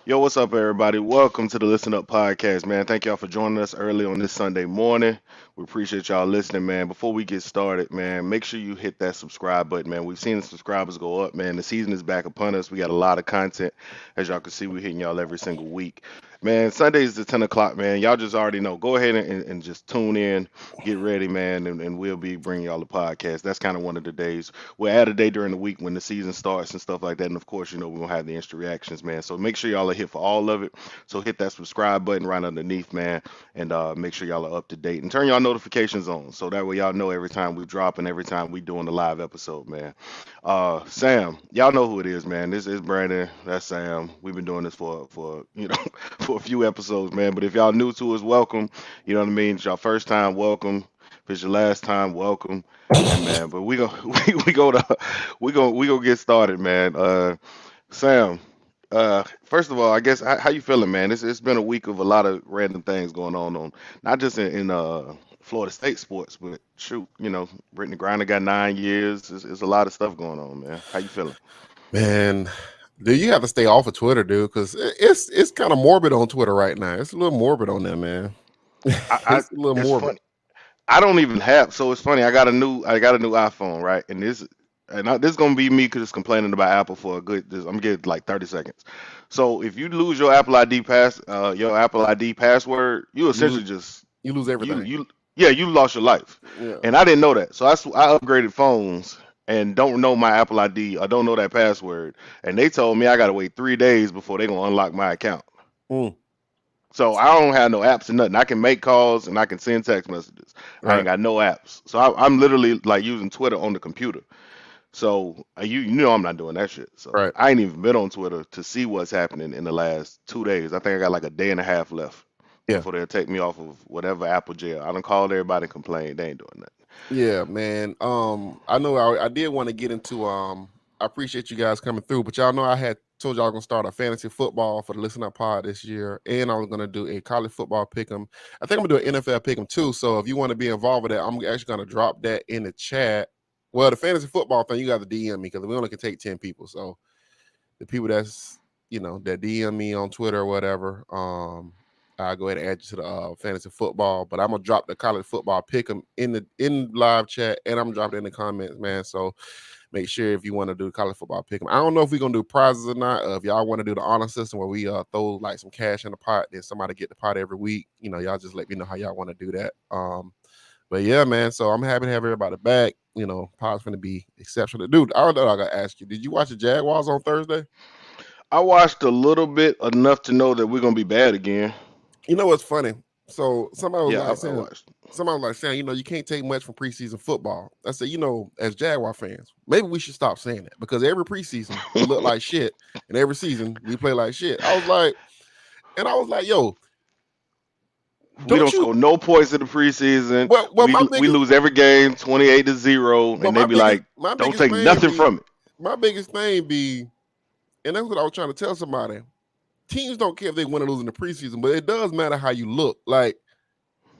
Yo, what's up, everybody? Welcome to the Listen Up podcast, man. Thank y'all for joining us early on this Sunday morning. We appreciate y'all listening, man. Before we get started, man, make sure you hit that subscribe button, man. We've seen the subscribers go up, man. The season is back upon us. We got a lot of content. As y'all can see, we're hitting y'all every single week. Man, Sundays at 10 o'clock, man. Y'all just already know. Go ahead and just tune in, get ready, man, and we'll be bringing y'all the podcast. That's kind of one of the days. We'll add a day during the week when the season starts and stuff like that. And of course, we're gonna have the instant reactions, man. So make sure y'all are here for all of it. So hit that subscribe button right underneath, man, and make sure y'all are up to date and turn y'all notifications on. So that way y'all know every time we drop and every time we doing the live episode, man. Sam, y'all know who it is, man. This is Brandon. That's Sam. We've been doing this for for a few episodes, man. But if y'all new to us, welcome. You know what I mean? It's y'all first time, welcome. If it's your last time, welcome. And man, but we go we go to we go get started, man. Sam, first of all, I guess how you feeling, man? It's been a week of a lot of random things going on not just in Florida State sports, but shoot, Brittany Griner got 9 years. It's a lot of stuff going on, man. How you feeling? Man, dude, you have to stay off of Twitter, dude, because it's kind of morbid on Twitter right now. It's a little morbid on there, man. I It's a little it's morbid. funny. I don't even have. So it's funny. I got a new iPhone, right? This is gonna be me because complaining about Apple for a good. I'm getting like 30 seconds. So if you lose your Apple ID password, you You lose, essentially just you lose you everything. you yeah you lost your life. Yeah, And I didn't know that. So I upgraded phones and don't know my Apple ID. I don't know that password. And they told me I gotta wait 3 days before they gonna unlock my account. mm, So I don't have no apps or nothing. I can make calls and I can send text messages. I ain't right, got no apps. So I'm literally like using Twitter on the computer. So you know I'm not doing that shit. So right. I ain't even been on Twitter to see what's happening in the last 2 days. I think I got like a day and a half left Yeah, before they'll take me off of whatever Apple jail. I done called everybody and complained. They ain't doing nothing. yeah, man. I know I did want to get into I appreciate you guys coming through, but y'all know I had told y'all gonna start a fantasy football for the Listen Up Pod this year, and I was gonna do a college football pick 'em. I think I'm gonna do an NFL pick 'em too. So if you want to be involved with that, I'm actually gonna drop that in the chat. Well, the fantasy football thing, you got to DM me because we only can take 10 people. So the people that DM me on Twitter or whatever, I'll go ahead and add you to the fantasy football. But I'm gonna drop the college football pick 'em in live chat, and I'm dropping it in the comments, man. So make sure if you want to do college football pick 'em. I don't know if we're gonna do prizes or not. If y'all want to do the honor system where we throw like some cash in the pot, then somebody get the pot every week. Y'all just let me know how y'all want to do that. But yeah, man. So I'm happy to have everybody back. Pod's gonna be exceptional. Dude, I don't know. I gotta ask you. Did you watch the Jaguars on Thursday? I watched a little bit enough to know that we're gonna be bad again. You know what's funny? So Yeah, I watched. somebody was like saying, you can't take much from preseason football. I said, as Jaguar fans, maybe we should stop saying that because every preseason we look like shit, and every season we play like shit. I was like, yo, We don't don't you? score no points in the preseason. Well, We lose every game 28-0, but and they be like, my "Don't biggest take thing nothing be, from it." my biggest thing be, and that's what I was trying to tell somebody. Teams don't care if they win or lose in the preseason, but it does matter how you look. Like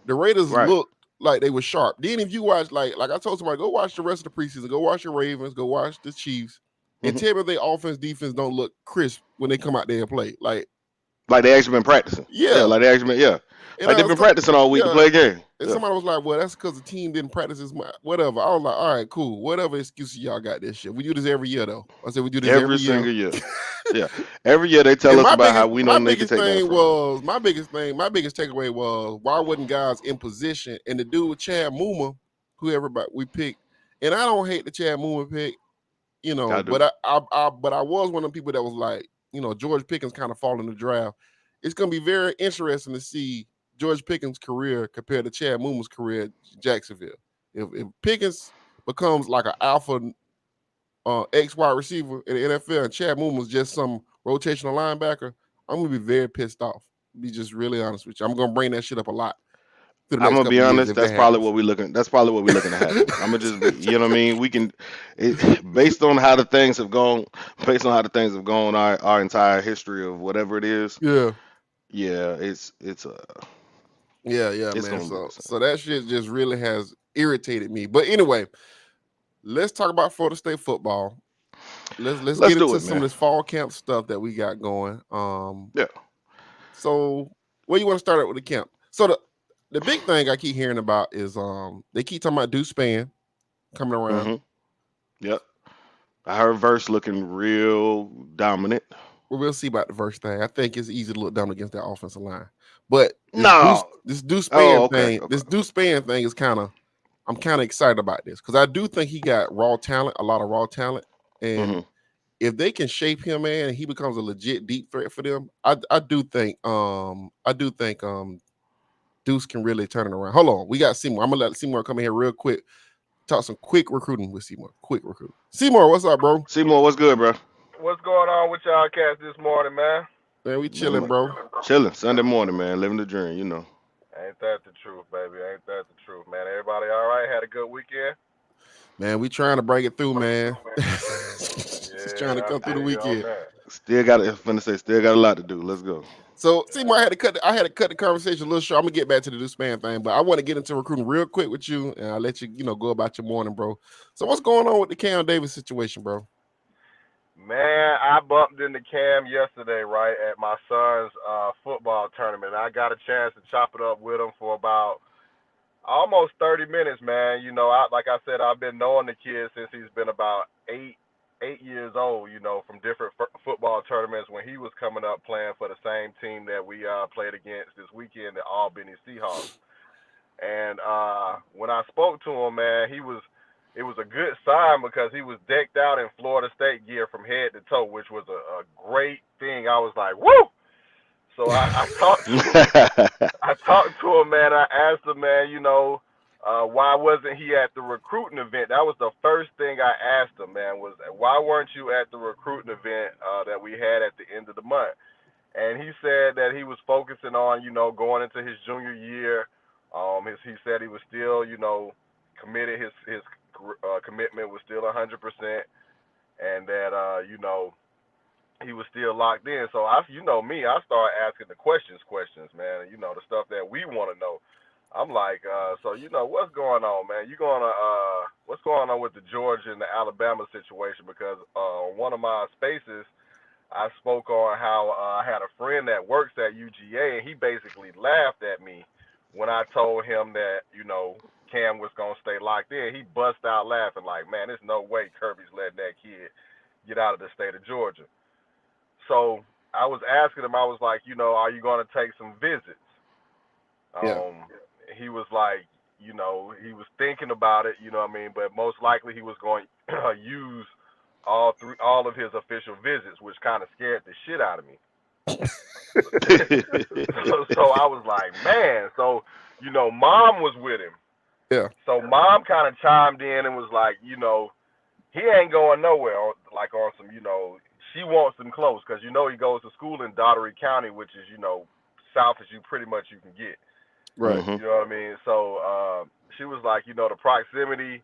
the Raiders Right. looked like they were sharp. Then if you watch, like I told somebody, go watch the rest of the preseason, go watch the Ravens, go watch the Chiefs, and Hmm. tell me if their offense, defense don't look crisp when they come out there and play. Like, Like they actually been practicing. Yeah, yeah. like they actually been. Yeah, And like they've been practicing all week to yeah. play a game. And Yeah. somebody was like, well, that's because the team didn't practice as much. Whatever. I was like, all right, cool. Whatever excuses y'all got this shit. We do this every year, though. I said we do this Every every year. single year. Yeah. Every year they tell And us about how we my don't need to biggest take nothing thing from it. was my biggest takeaway was why wasn't guys in position? And the dude with Chad Muma, who everybody we picked, and I don't hate the Chad Muma pick, I but do. I was one of the people that was like, George Pickens kind of fall in the draft. It's gonna be very interesting to see George Pickens' career compared to Chad Muma's career at Jacksonville. If Pickens becomes like an alpha X wide receiver in the NFL, and Chad Moon was just some rotational linebacker, I'm gonna be very pissed off. Be just really honest with you. I'm gonna bring that shit up a lot through the I'm next gonna be couple of years honest. if that That's probably happens. what we looking. That's probably what we looking to happen. I'm gonna just be. You know what I mean? Based on how the things have gone, our entire history of whatever it is. Yeah, Yeah, it's yeah, it's man. gonna look So the same. so that shit just really has irritated me. But anyway, let's talk about Florida State football. let's Let's get do into it, some of man. this fall camp stuff that we got going. Yeah. So where you want to start out with the camp? So the big thing I keep hearing about is they keep talking about Deuce Spann coming around. Mm-hmm. Yep. I heard Verse looking real dominant. Well, we'll see about the verse thing. I think it's easy to look down against that offensive line. But No. this Deuce Oh, Spann okay. thing, Okay. this Deuce Spann thing is I'm kind of excited about this because I do think he got raw talent, a lot of raw talent. And Mm-hmm. if they can shape him, man, and he becomes a legit deep threat for them, I do think Deuce can really turn it around. Hold on, we got Seymour. I'm gonna let Seymour come in here real quick. Talk some quick recruiting with Seymour. Quick recruit. Seymour, what's up, bro? Seymour, what's good, bro? What's going on with y'all cats this morning, man? Man, we Man, chilling, bro. chilling. Sunday morning, man. Living the dream, you know. Ain't that the truth, baby? Ain't that the truth, man? Everybody all right? Had a good weekend? Man, we trying to break it through, man. Just trying to Yeah, I come through the feel you on weekend. that. Still got it. Finna say, still got a lot to do. Let's go. So, Seymour, I had to cut the conversation a little short. I'm gonna get back to the Deuce Spann thing, but I want to get into recruiting real quick with you, and I'll let you, go about your morning, bro. So, what's going on with the Cam Davis situation, bro? Man, I bumped into Cam yesterday, right, at my son's football tournament. I got a chance to chop it up with him for about almost 30 minutes, man. Like I said, I've been knowing the kid since he's been about 8 years old, from different football tournaments when he was coming up playing for the same team that we played against this weekend, the Albany Seahawks. And when I spoke to him, man, it was a good sign because he was decked out in Florida State gear from head to toe, which was a great thing. I was like, woo! So I talked to him. I talked to him, man. I asked him, man, why wasn't he at the recruiting event? That was the first thing I asked him, man, was why weren't you at the recruiting event that we had at the end of the month? And he said that he was focusing on, going into his junior year. He said he was still, committed. His commitment was still 100%, and that, he was still locked in. So me, I started asking the questions, man. The stuff that we want to know. I'm like, so what's going on, man? What's going on with the Georgia and the Alabama situation? Because on one of my spaces, I spoke on how I had a friend that works at UGA, and he basically laughed at me when I told him that, Cam was going to stay locked in. He bust out laughing like, man, there's no way Kirby's letting that kid get out of the state of Georgia. So I was asking him, I was like, are you going to take some visits? Yeah. He was like, he was thinking about it, but most likely he was going to use all of his official visits, which kind of scared the shit out of me. So I was like, man. So Mom was with him. Yeah. So Mom kind of chimed in and was like, he ain't going nowhere. Like on some, she wants him close because he goes to school in Daugherty County, which is south as you can get. Right. Hmm. You know what I mean? So she was like, the proximity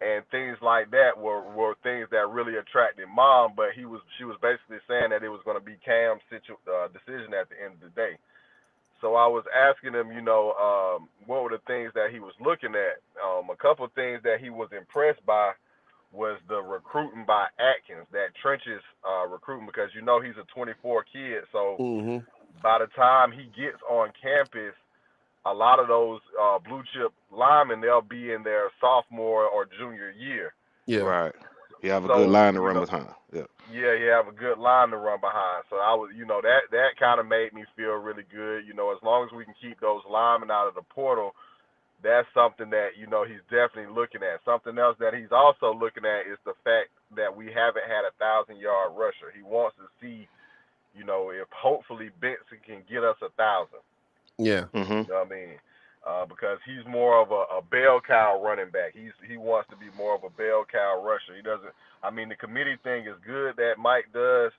and things like that were things that really attracted Mom, but she was basically saying that it was going to be Cam's decision at the end of the day. So I was asking him, what were the things that he was looking at? A couple of things that he was impressed by was the recruiting by Atkins, that trenches recruiting, because he's a 24 kid. So Mm-hmm. by the time he gets on campus, a lot of those blue chip linemen, they'll be in their sophomore or junior year. Yeah. Right. You have a good So line to run behind. Yeah. yeah, you have a good line to run behind. So I was, that kind of made me feel really good. As long as we can keep those linemen out of the portal, that's something that he's definitely looking at. Something else that he's also looking at is the fact that we haven't had a 1,000-yard rusher. He wants to see, if hopefully Benson can get us 1,000. Yeah. Hmm. You know what I mean? Because he's more of a bell cow running back. He wants to be more of a bell cow rusher. He doesn't. I mean, the committee thing is good that Mike does,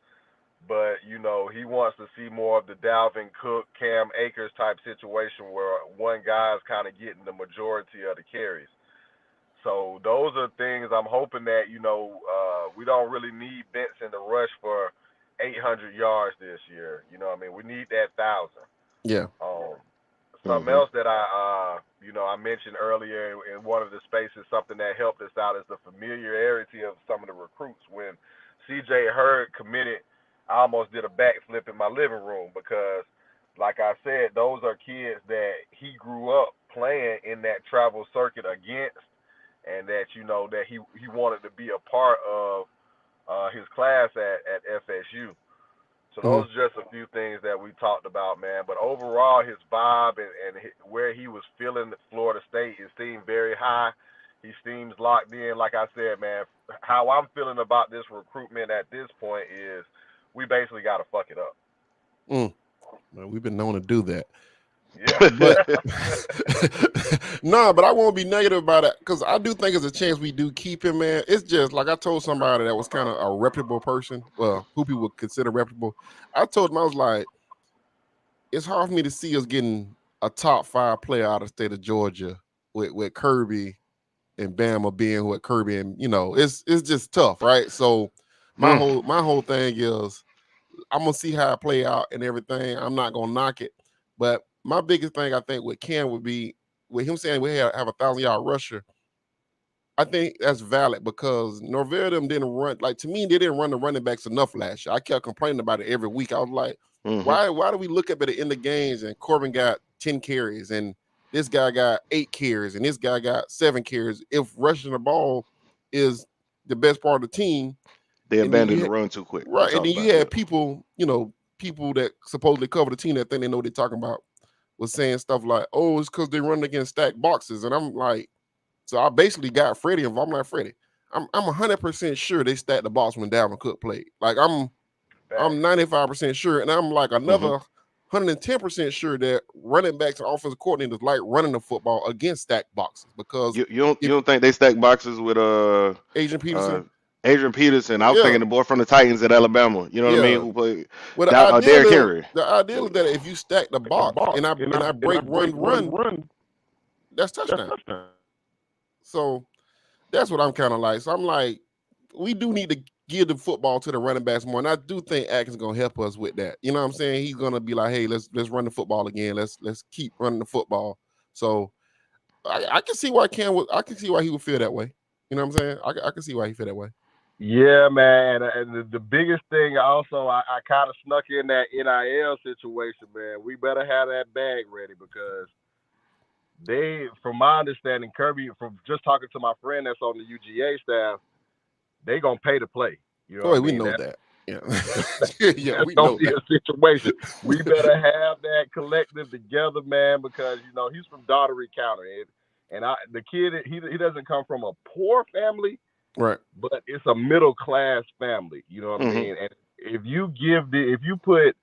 but he wants to see more of the Dalvin Cook, Cam Akers type situation where one guy's kind of getting the majority of the carries. So those are things I'm hoping that we don't really need Benson to rush for 800 yards this year. You know what I mean? We need that 1,000. Yeah. Something Hmm. else that I mentioned earlier in one of the spaces, something that helped us out is the familiarity of some of the recruits. When CJ Hurd committed, I almost did a backflip in my living room because, like I said, those are kids that he grew up playing in that travel circuit against, and that that he wanted to be a part of his class at FSU. So those are just a few things that we talked about, man. But overall, his vibe and where he was feeling at Florida State, it seemed very high. He seems locked in. Like I said, man, how I'm feeling about this recruitment at this point is we basically got to fuck it up. Well, we've been known to do that. Yeah. But but I won't be negative about it because I do think there's a chance we do keep him, man. It's just like I told somebody that was kind of a reputable person, well, who people would consider reputable. I told him, I was like, it's hard for me to see us getting a top 5 player out of the state of Georgia with Kirby and Bama being what Kirby, and it's just tough, right? So my whole thing is I'm gonna see how it play out and everything. I'm not gonna knock it, but my biggest thing I think with Cam would be with him saying we have a 1,000-yard rusher. I think that's valid because Norvell them didn't run, like, to me, they didn't run the running backs enough last year. I kept complaining about it every week. I was like, why do we look up at the end of games and Corbin got 10 carries and this guy got 8 carries and this guy got 7 carries? If rushing the ball is the best part of the team, they abandoned the run too quick. Right, and then you had people that supposedly cover the team that think they know what they're talking about was saying stuff like, oh, it's because they run against stacked boxes. And I'm like, so I basically got Freddie involved. I'm like, Freddie, I'm 100% sure they stacked the box when Dalvin Cook played. Like, I'm 95% sure. And I'm like another 110% sure that running backs and offensive coordinators like running the football against stacked boxes because you don't think they stack boxes with Adrian Peterson? Adrian Peterson. I was thinking the boy from the Titans at Alabama. You know what I mean? Who played Derrick Henry. The idea is that if you stack the box and I break run, that's touchdown. So that's what I'm kind of like. So I'm like, we do need to give the football to the running backs more. And I do think Atkins is gonna help us with that. You know what I'm saying? He's gonna be like, hey, let's run the football again. Let's keep running the football. So I can see why I can see why he would feel that way. You know what I'm saying? I can see why he feel that way. Yeah, man. And the biggest thing also, I kind of snuck in that NIL situation, man. We better have that bag ready because from my understanding, Kirby, from just talking to my friend that's on the UGA staff, they going to pay to play. You know what I mean? We know that. Yeah, yeah, we know that. A situation. We better have that collective together, man, because he's from Daugherty County, and the kid he doesn't come from a poor family, right? But it's a middle class family. You know what I mean? And if you put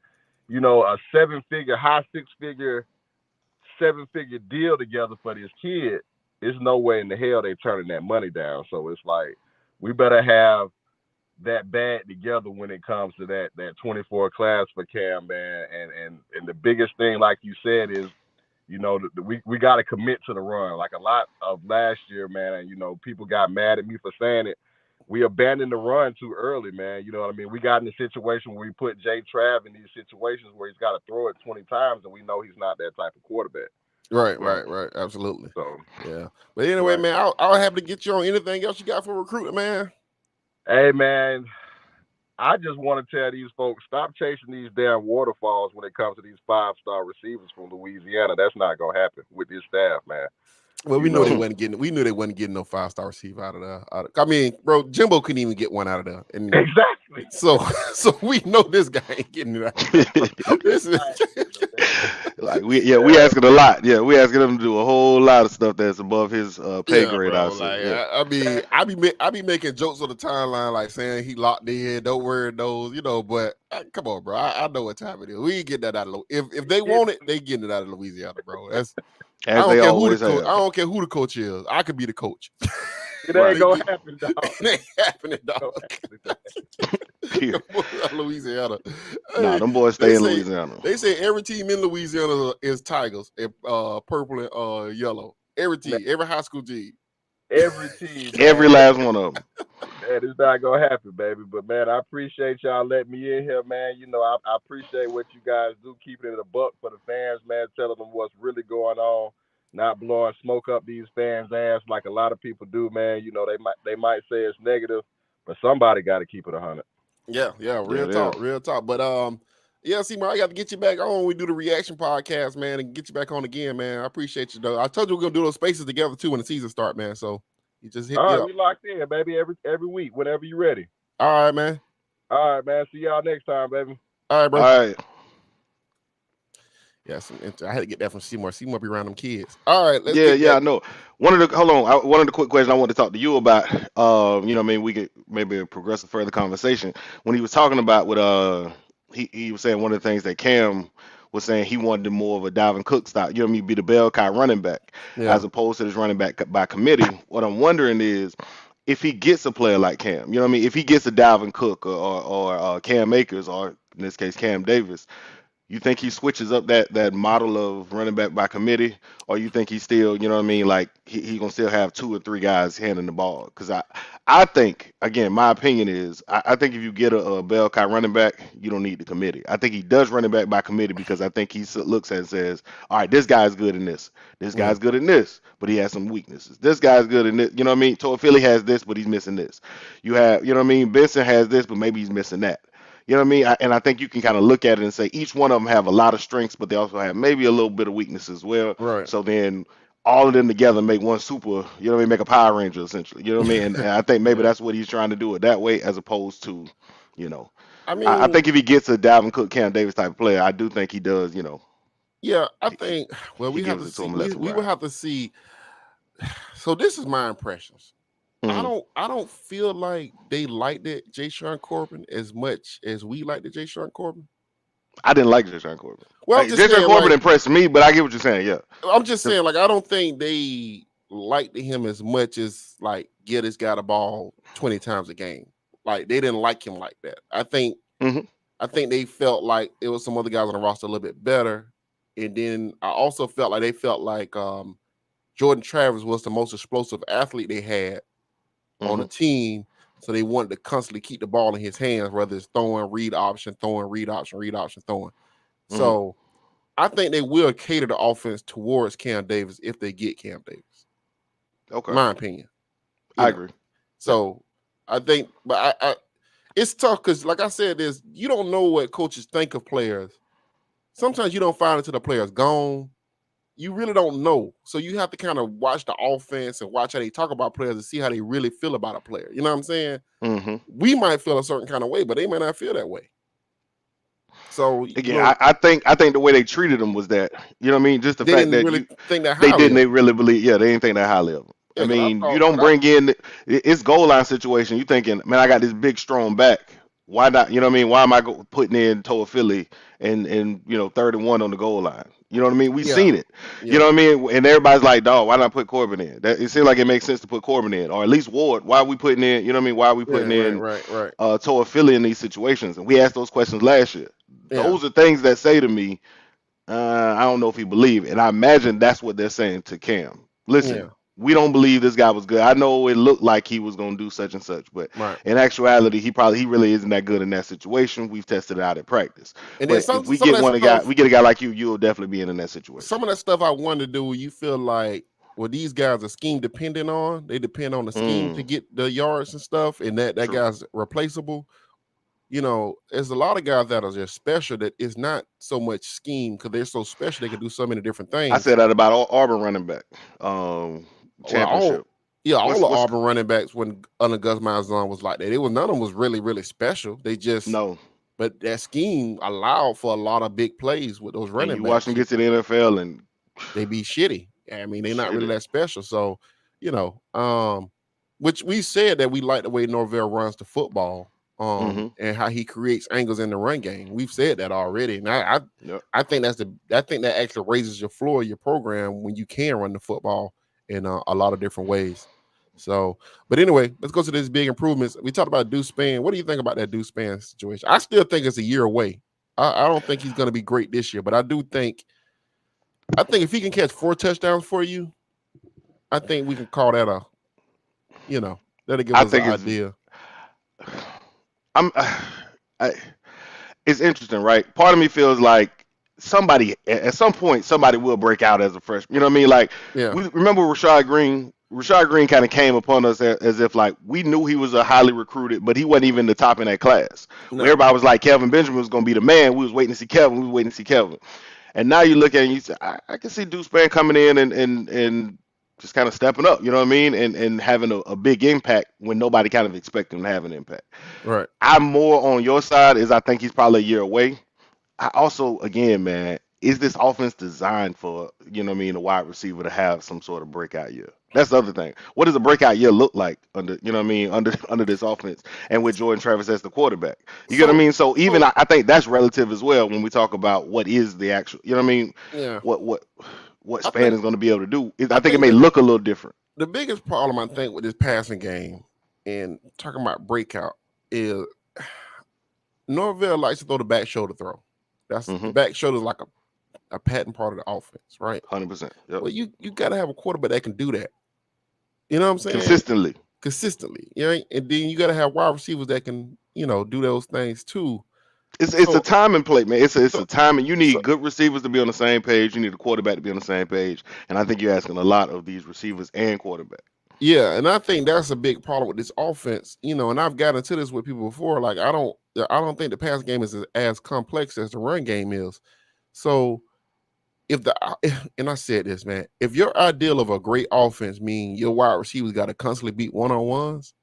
a 7-figure, high 6-figure, 7-figure deal together for this kid, there's no way in the hell they turning that money down. So it's like we better have that bag together when it comes to that 24 class for Cam, man. And the biggest thing, like you said, is we got to commit to the run. Like a lot of last year, man, and people got mad at me for saying it. We abandoned the run too early, man. You know what I mean? We got in a situation where we put Jay Trav in these situations where he's got to throw it 20 times, and we know he's not that type of quarterback. Right. Absolutely. So yeah. But anyway, man, I'll have to get you on anything else you got for recruiting, man. Hey, man, I just want to tell these folks, stop chasing these damn waterfalls when it comes to these 5-star receivers from Louisiana. That's not going to happen with this staff, man. Well, we knew they wasn't getting no 5-star receiver out of there. I mean, bro, Jimbo couldn't even get one out of there. And exactly. So we know this guy ain't getting it out of there. Like we asking a lot. Yeah, we asking him to do a whole lot of stuff that's above his pay grade. Bro, I be making jokes on the timeline, like saying he locked in, don't worry those, but come on, bro. I know what time it is. We ain't getting that out of if they want it, they getting it out of Louisiana, bro. That's I don't care who the coach is. I could be the coach. It ain't gonna happen, dog. It ain't happening, dog. Louisiana. Nah, them boys stay in Louisiana. They say every team in Louisiana is Tigers, purple and yellow. Every team, every high school team. Every team. Every last one of them. Man, it's not gonna happen, baby. But man, I appreciate y'all letting me in here, man. I appreciate what you guys do, keeping it a buck for the fans, man, telling them what's really going on, not blowing smoke up these fans' ass like a lot of people do, man. They might say it's negative, But somebody got to keep it 100. Yeah, real talk. But yeah, see, man, I got to get you back on. We do the reaction podcast, man, and get you back on again, man. I appreciate you, though. I told you we're gonna do those spaces together too when the season start, man. So you just hit All me right, up. we locked in, baby. Every week, whenever you're ready. All right, man. All right, man. See y'all next time, baby. All right, bro. All right. Yeah, I had to get that from Seymour. Seymour be around them kids. All right, let's Yeah, I know. One of the quick questions I wanted to talk to you about, you know, what I mean, we could maybe progress a further conversation. When he was talking about he was saying one of the things that Cam was saying he wanted more of a Dalvin Cook style, you know what I mean, be the bell cow running back as opposed to this running back by committee. What I'm wondering is if he gets a player like Cam, you know what I mean, if he gets a Dalvin Cook or Cam Akers or in this case Cam Davis. You think he switches up that model of running back by committee, or you think he's still, you know what I mean, like he gonna still have 2 or 3 guys handing the ball? Because I think, again, my opinion is I think if you get a bell cow running back, you don't need the committee. I think he does running back by committee because I think he looks at it and says, all right, this guy's good in this guy's good in this, but he has some weaknesses. This guy's good in this, you know what I mean? Philly has this, but he's missing this. You have, you know what I mean? Benson has this, but maybe he's missing that. You know what I mean? And I think you can kind of look at it and say each one of them have a lot of strengths, but they also have maybe a little bit of weakness as well. Right. So then all of them together make one super, you know what I mean, make a Power Ranger essentially. You know what I mean? And I think maybe that's what he's trying to do it that way as opposed to, you know. I mean, I think if he gets a Dalvin Cook, Cam Davis type of player, I do think he does, you know. Yeah, I think, well, we have to see. We will have to see. So this is my impressions. Mm-hmm. I don't feel like they liked it, Ja'Shawn Corbin, as much as we liked it, Ja'Shawn Corbin. I didn't like Ja'Shawn Corbin. Well, Ja'Shawn Corbin impressed me, but I get what you're saying. Yeah, I'm just saying, like, I don't think they liked him as much as like get this guy the ball 20 times a game. Like they didn't like him like that. I think they felt like it was some other guys on the roster a little bit better, and then I also felt like they felt like Jordan Travis was the most explosive athlete they had on a team, so they wanted to constantly keep the ball in his hands, whether it's throwing, read option, throwing. So I think they will cater the offense towards Cam Davis if they get Cam Davis. Okay. My opinion. I agree. So I think, but I it's tough because, like I said, you don't know what coaches think of players. Sometimes you don't find until the player's gone. You really don't know. So you have to kind of watch the offense and watch how they talk about players and see how they really feel about a player. You know what I'm saying? We might feel a certain kind of way, but they may not feel that way. So again, I think the way they treated him was that, you know what I mean, just the fact that they really believe, they didn't think that highly of him. I mean, you don't bring in it's goal line situation. You thinking, man, I got this big strong back. Why not? You know what I mean? Why am I putting in Toa Philly and 31 on the goal line? You know what I mean? We've seen it. You know what I mean? And everybody's like, dog, why not put Corbin in? It seems like it makes sense to put Corbin in, or at least Ward. Why are we putting in? You know what I mean? Why are we putting in Toa Philly in these situations? And we asked those questions last year. Those are things that say to me, I don't know if he believe it. And I imagine that's what they're saying to Cam. Listen, we don't believe this guy was good. I know it looked like he was going to do such and such, but in actuality, he really isn't that good in that situation. We've tested it out at practice. And but if we get a guy like you, you'll definitely be in that situation. Some of that stuff I wanted to do, you feel like, well, these guys are scheme dependent on. They depend on the scheme to get the yards and stuff, and that guy's replaceable. You know, there's a lot of guys that are just special that is not so much scheme because they're so special they can do so many different things. I said that about all Auburn running back. Championship. All the Auburn running backs when under Gus Malzahn was like that. None of them was really, really special. They just but that scheme allowed for a lot of big plays with those running backs. You watch them get to the NFL and they be shitty. I mean, they're not really that special. So, which we said that we like the way Norvell runs the football. And how he creates angles in the run game. We've said that already. And I think that actually raises your floor of your program when you can run the football in a lot of different ways. So, but anyway, let's go to these big improvements. We talked about Deuce Spann. What do you think about that Deuce Spann situation? I still think it's a year away. I don't think he's going to be great this year, but I think if he can catch 4 touchdowns for you, I think we can call that that'll give us an idea. It's interesting, right? Part of me feels like at some point somebody will break out as a freshman. You know what I mean? Like we remember Rashad Green Rashad Green kind of came upon us as if like we knew he was a highly recruited, but he wasn't even the top in that class. Where No, everybody was like Kelvin Benjamin was going to be the man. We was waiting to see Kelvin. We was waiting to see Kelvin. And now you look at it and you say, I can see Deuce Spann coming in and just kind of stepping up. You know what I mean? And having a big impact when nobody kind of expected him to have an impact. right. I'm more on your side. Is I think he's probably a year away. I also, again, man, is this offense designed for, you know what I mean, a wide receiver to have some sort of breakout year? That's the other thing. What does a breakout year look like under, you know what I mean, under this offense and with Jordan Travis as the quarterback? You get what I So, mean? So even so I think that's relative as well when we talk about what is the actual, you know what I mean, yeah, what what what I Span think is going to be able to do. I I think it think may that look a little different. the biggest problem I think with this passing game and talking about breakout is Norvell likes to throw the back shoulder throw. That's the Mm-hmm. back shoulder is like a patent part of the offense, right? 100%. Yep. Well, you got to have a quarterback that can do that. You know what I'm saying? Consistently. Consistently, you know, and then you got to have wide receivers that can, do those things too. It's a So, time and play, man. It's a so, time, and you so need good receivers to be on the same page. You need a quarterback to be on the same page, and I think you're asking a lot of these receivers and quarterback. yeah, and I think that's a big problem with this offense. And I've gotten into this with people before. Like, I don't think the pass game is as complex as the run game is. So and I said this, man, if your ideal of a great offense mean your wide receivers got to constantly beat one-on-ones,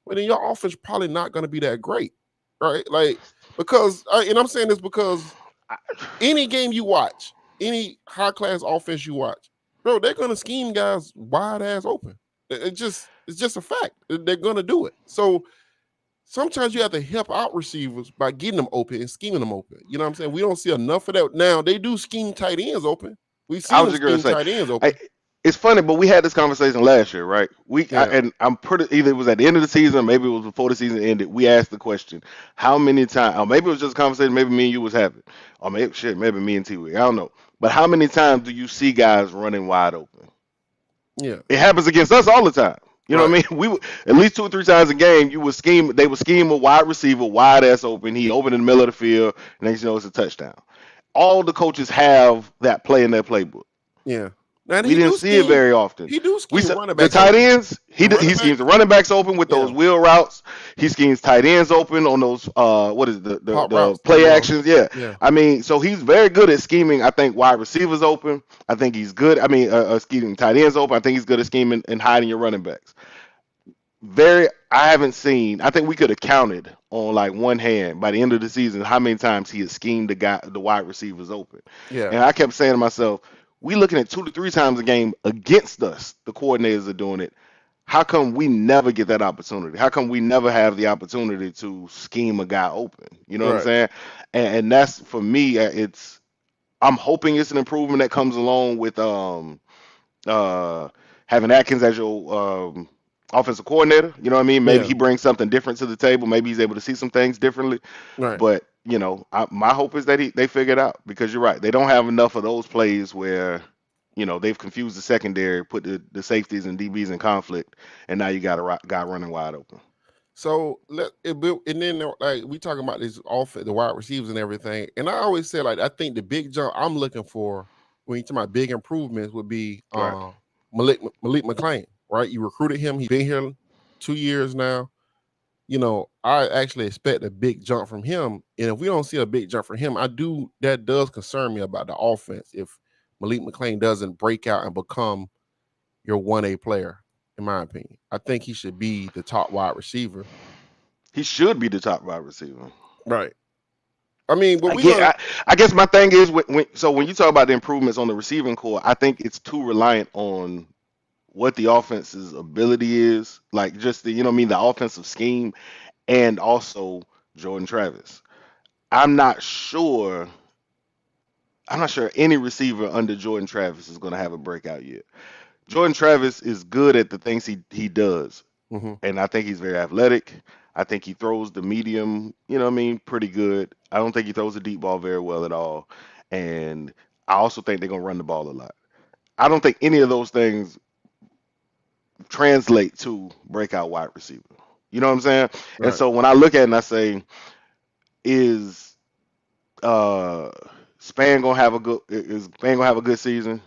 well, then your offense probably not going to be that great, right? Like, because, and I'm saying this because I, any game you watch, any high-class offense you watch, bro, they're going to scheme guys wide ass open. It's just a fact. They're going to do it. So sometimes you have to help out receivers by getting them open and scheming them open. You know what I'm saying? We don't see enough of that. Now, they do scheme tight ends open. We've I seen was them just gonna scheme say, tight ends I, open. it's funny, but we had this conversation last year, right? Yeah. And I'm pretty either it was at the end of the season, or maybe it was before the season ended. We asked the question, how many times? Or maybe it was just a conversation. Maybe me and you was having, or maybe me and T. I don't know. But how many times do you see guys running wide open? Yeah. It happens against us all the time. You know Right. what I mean? At least 2 or 3 times a game. You would scheme. They would scheme a wide receiver, wide ass open. He open in the middle of the field. Next, you know, it's a touchdown. All the coaches have that play in their playbook. Yeah. Now We didn't see it very often. he do We scheme saw running the backs tight open. ends. The He running schemes the backs, running backs open with those yeah. wheel routes. He schemes tight ends open on those what is it, Pop the routes, play actions. Yeah, yeah. I mean, so he's very good at scheming. I think wide receivers open. I think he's good. I mean, scheming tight ends open. I think he's good at scheming and hiding your running backs. I haven't seen. I think we could have counted on like one hand by the end of the season how many times he had schemed the wide receivers open. Yeah. And I kept saying to myself, we looking at 2 to 3 times a game against us. The coordinators are doing it. How come we never get that opportunity? How come we never have the opportunity to scheme a guy open? You know what I'm Right. saying? And that's for me. I'm hoping it's an improvement that comes along with uh, having Atkins as your offensive coordinator. You know what I mean? Maybe Yeah. he brings something different to the table. Maybe he's able to see some things differently. Right. But my hope is that they figure it out because you're right. They don't have enough of those plays where they've confused the secondary, put the safeties and DBs in conflict, and now you got a guy running wide open. So and then like we talking about this the wide receivers and everything. And I always say, like, I think the big jump I'm looking for when you talk about big improvements would be Right. Malik Mclean, right? You recruited him. He's been here 2 years now. I actually expect a big jump from him. And if we don't see a big jump from him, that does concern me about the offense. If Malik Mclean doesn't break out and become your 1A player, in my opinion, I think he should be the top wide receiver. He should be the top wide receiver. Right. I mean, but I guess my thing is when you talk about the improvements on the receiving core, I think it's too reliant on what the offense's ability is, like just the the offensive scheme, and also Jordan Travis. I'm not sure. I'm not sure any receiver under Jordan Travis is going to have a breakout year. Jordan Travis is good at the things he does, Mhm. and I think he's very athletic. I think he throws the medium, pretty good. I don't think he throws the deep ball very well at all, and I also think they're gonna run the ball a lot. I don't think any of those things translate to breakout wide receiver. You know what I'm saying? And Right. so when I look at it and I say, is uh Span gonna have a good season?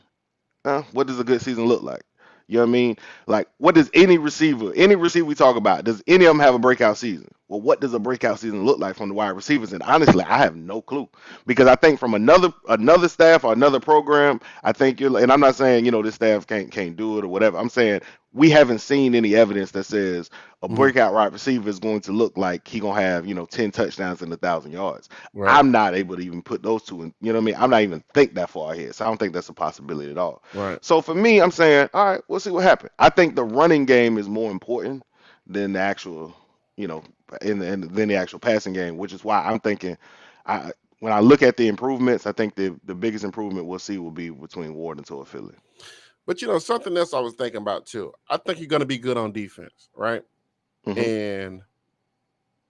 What does a good season look like? You know what I mean? Like, what does any receiver we talk about, does any of them have a breakout season? Well, what does a breakout season look like from the wide receivers? And honestly, I have no clue because I think from another staff or another program, I think you're. And I'm not saying this staff can't do it or whatever. I'm saying we haven't seen any evidence that says a Mhm. breakout wide receiver is going to look like he gonna have 10 touchdowns and 1,000 yards. Right. I'm not able to even put those two in. You know what I mean? I'm not even think that far ahead, so I don't think that's a possibility at all. Right. So for me, I'm saying, all right, we'll see what happens. I think the running game is more important than the actual, you know, than the actual passing game, which is why I'm thinking, I when I look at the improvements, I think the biggest improvement we'll see will be between Ward and Toa Philly. But something else I was thinking about too. I think you're going to be good on defense, right? Hmm. And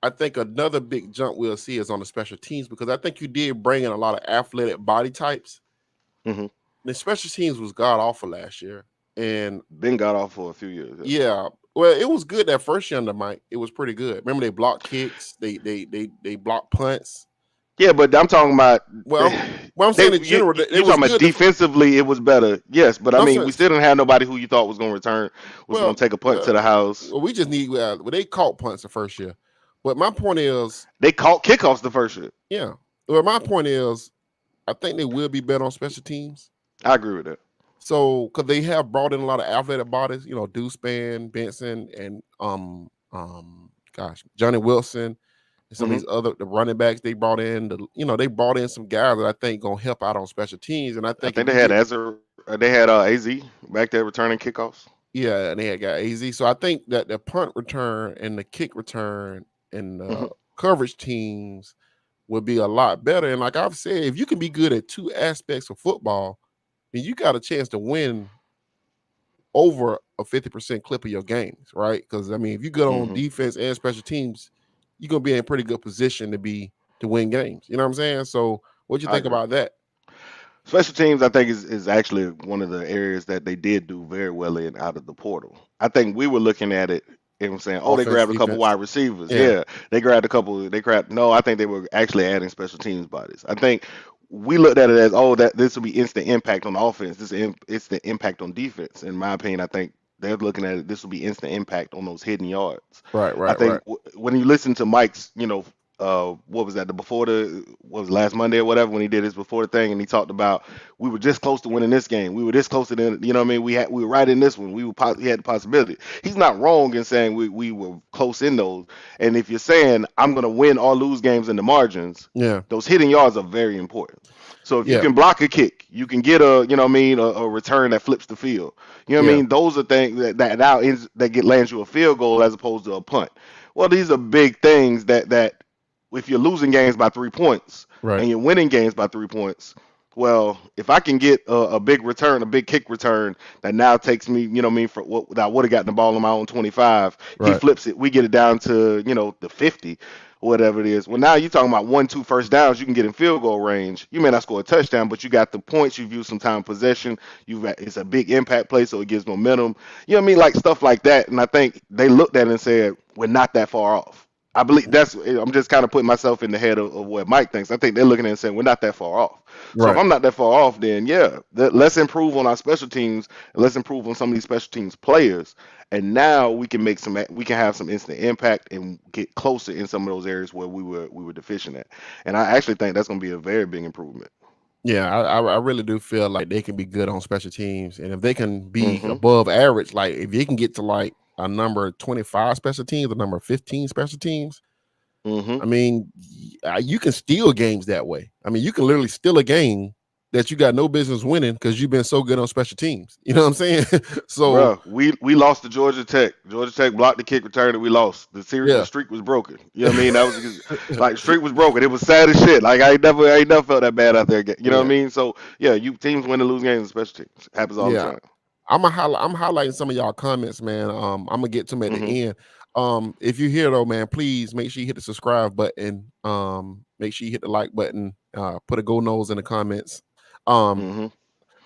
I think another big jump we'll see is on the special teams because I think you did bring in a lot of athletic body types. Hmm. The special teams was god awful last year, and Been got off for a few years. yeah, well, it was good that first year under Mike. It was pretty good. Remember, they blocked kicks, they blocked punts. Yeah, but I'm talking about Well, I'm saying in general, it you're was talking about good. defensively, it was better. Yes, but I No, mean, we still didn't have nobody who you thought was going to return, was going well, to take a punt to the house. we just need. Well, they caught punts the first year, but my point is, They caught kickoffs the first year. yeah. Well, my point is, I think they will be better on special teams. I agree with that. So, because they have brought in a lot of athletic bodies, Dewspan, Benson, and Johnny Wilson, and some of these other the running backs they brought in. They brought in some guys that I think gonna help out on special teams, and I I think think if they you had get they had AZ back there returning kickoffs. yeah, and they had got AZ. So I think that the punt return and the kick return and Hmm. coverage teams would be a lot better. And like I've said, if you can be good at two aspects of football, then you got a chance to win over a 50% clip of your games, right? Because I mean, if you good on Hmm. defense and special teams, you're gonna be in a pretty good position to win games. You know what I'm saying? So what you I think agree. about that? Special teams, I think, is actually one of the areas that they did do very well in out of the portal. I think we were looking at it and saying, oh, they Offense, grabbed a couple defense. wide receivers. Yeah. Yeah, they grabbed a couple. No, I think they were actually adding special teams bodies. I think we looked at it as, oh, that this will be instant impact on offense. It's the impact on defense. In my opinion, I think they're looking at it. This will be instant impact on those hidden yards. Right, I right, right. think when you listen to Mike's, what was that? What was it, last Monday or whatever when he did his before the thing and he talked about we were this close to winning this game. We were this close to you know what I mean? We were right in this one. He had the possibility. He's not wrong in saying we were close in those. And if you're saying I'm gonna win or lose games in the margins, Yeah. those hitting yards are very important. So if you Yeah. can block a kick, you can get a return that flips the field. You know what I Yeah. mean? Those are things that lands you a field goal as opposed to a punt. Well, these are big things that if you're losing games by 3 points Right. and you're winning games by 3 points, well, if I can get a big return, a big kick return that now takes me, you know what I mean, for what I would have gotten the ball on my own 25, he Right. flips it, we get it down to, the 50, whatever it is. Well, now you're talking about 1, 2 first downs, you can get in field goal range. You may not score a touchdown, but you got the points, you've used some time possession, it's a big impact play, so it gives momentum. You know what I mean? Like stuff like that. And I think they looked at it and said, we're not that far off. I believe I'm just kind of putting myself in the head of what Mike thinks. I think they're looking at it and saying we're not that far off. So if Right. I'm not that far off, then yeah, let's improve on our special teams and let's improve on some of these special teams players. And now we can have some instant impact and get closer in some of those areas where we were deficient at. And I actually think that's going to be a very big improvement. Yeah, I really do feel like they can be good on special teams, and if they can be Hmm. above average, like if you can get to like a number 25 special teams, a number 15 special teams, Hmm. I mean, you can steal games that way. I mean, you can literally steal a game that you got no business winning because you've been so good on special teams. You know what I'm saying? So Bro, we lost to Georgia Tech. Georgia Tech blocked the kick return and we lost. The yeah, streak was broken. You know what I mean? That was like streak was broken. It was sad as shit. Like I ain't never felt that bad out there again. You know what I yeah, mean? So yeah, you teams win and lose games in special teams. Happens all the yeah. time. I'm highlighting some of y'all comments, man. I'm gonna get to them at Hmm. the end. If you're here though, man, please make sure you hit the subscribe button. Make sure you hit the like button. Put a go nose in the comments. Um, Hmm.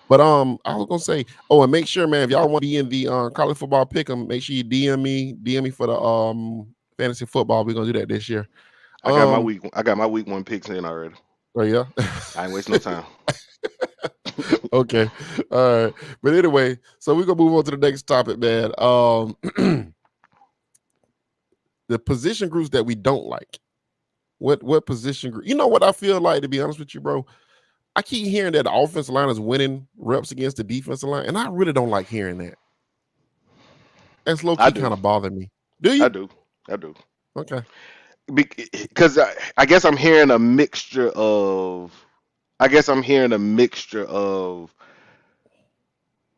but I was gonna say, oh, and make sure, man, if y'all want to be in the college football pick'em, make sure you DM me for the fantasy football. We're gonna do that this year. I got my week 1 picks in already. Oh yeah. I ain't wasting no time. Okay. All right. But anyway, so we're gonna move on to the next topic, man. The position groups that we don't like. What position group? You know what I feel like, to be honest with you, bro? I keep hearing that the offensive line is winning reps against the defensive line, and I really don't like hearing that. That's low I key do. kind of bothering me. Do I you? do. I do. Okay. Because I guess I'm hearing a mixture of. I guess I'm hearing a mixture of,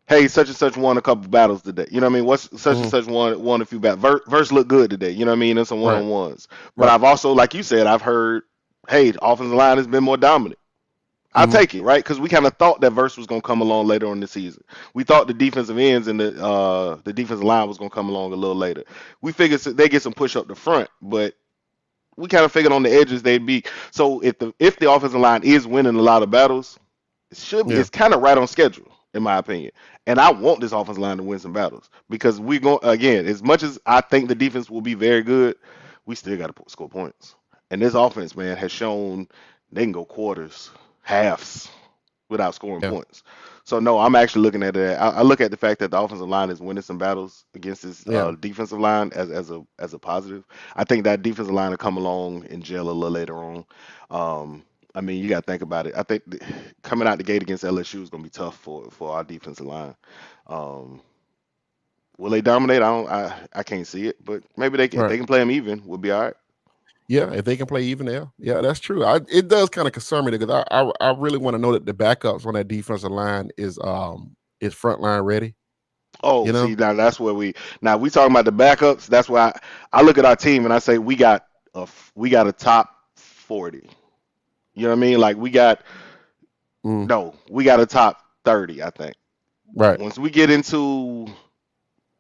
hey, such and such won a couple battles today. You know what I mean? What's such and Mhm. such won a few battles. Verse looked good today. You know what I mean? In some one Right. on ones. But Right. I've also, like you said, I've heard, hey, the offensive line has been more dominant. I'll Mhm. take it, right? Because we kind of thought that Verse was gonna come along later on in the season. We thought the defensive ends and the defensive line was gonna come along a little later. We figured they get some push up the front, but we kind of figured on the edges they'd be. So if the offensive line is winning a lot of battles, it should be. Yeah. It's kind of right on schedule, in my opinion. And I want this offensive line to win some battles because we go again. As much as I think the defense will be very good, we still got to score points. And this offense, man, has shown they can go quarters, halves without scoring Yeah. points. So no, I'm actually looking at it. I look at the fact that the offensive line is winning some battles against this Yeah. defensive line as a positive. I think that defensive line will come along and gel a little later on. I mean, you got to think about it. I think coming out the gate against LSU is going to be tough for our defensive line. Um, will they dominate? I can't see it, but maybe they can. If Right. they can play them even, we'll be all right. Yeah, if they can play even there, yeah, that's true. It does kind of concern me because I really want to know that the backups on that defensive line is frontline ready. Oh, You know, see, now we talking about the backups. That's why I look at our team and I say we got a top 40. You know what I mean? Like mm, we got a top 30, I think. right, Once we get into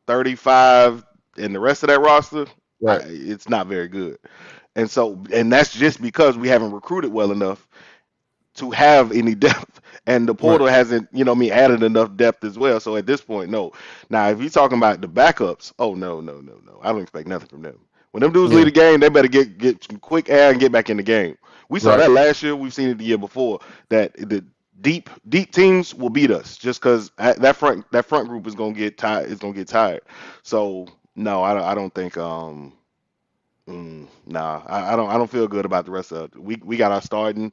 35 and the rest of that roster, right, it's not very good. And that's just because we haven't recruited well enough to have any depth. And the right. portal hasn't, added enough depth as well. So at this point, no. Now, if you're talking about the backups, oh no, no, no, no. I don't expect nothing from them. When them dudes lead Yeah, the game, they better get some quick air and get back in the game. We saw right, that last year. We've seen it the year before. That the deep teams will beat us just because that front group is gonna get tired. Is gonna get tired. So no, I don't think nah. I don't feel good about the rest of it. We got our starting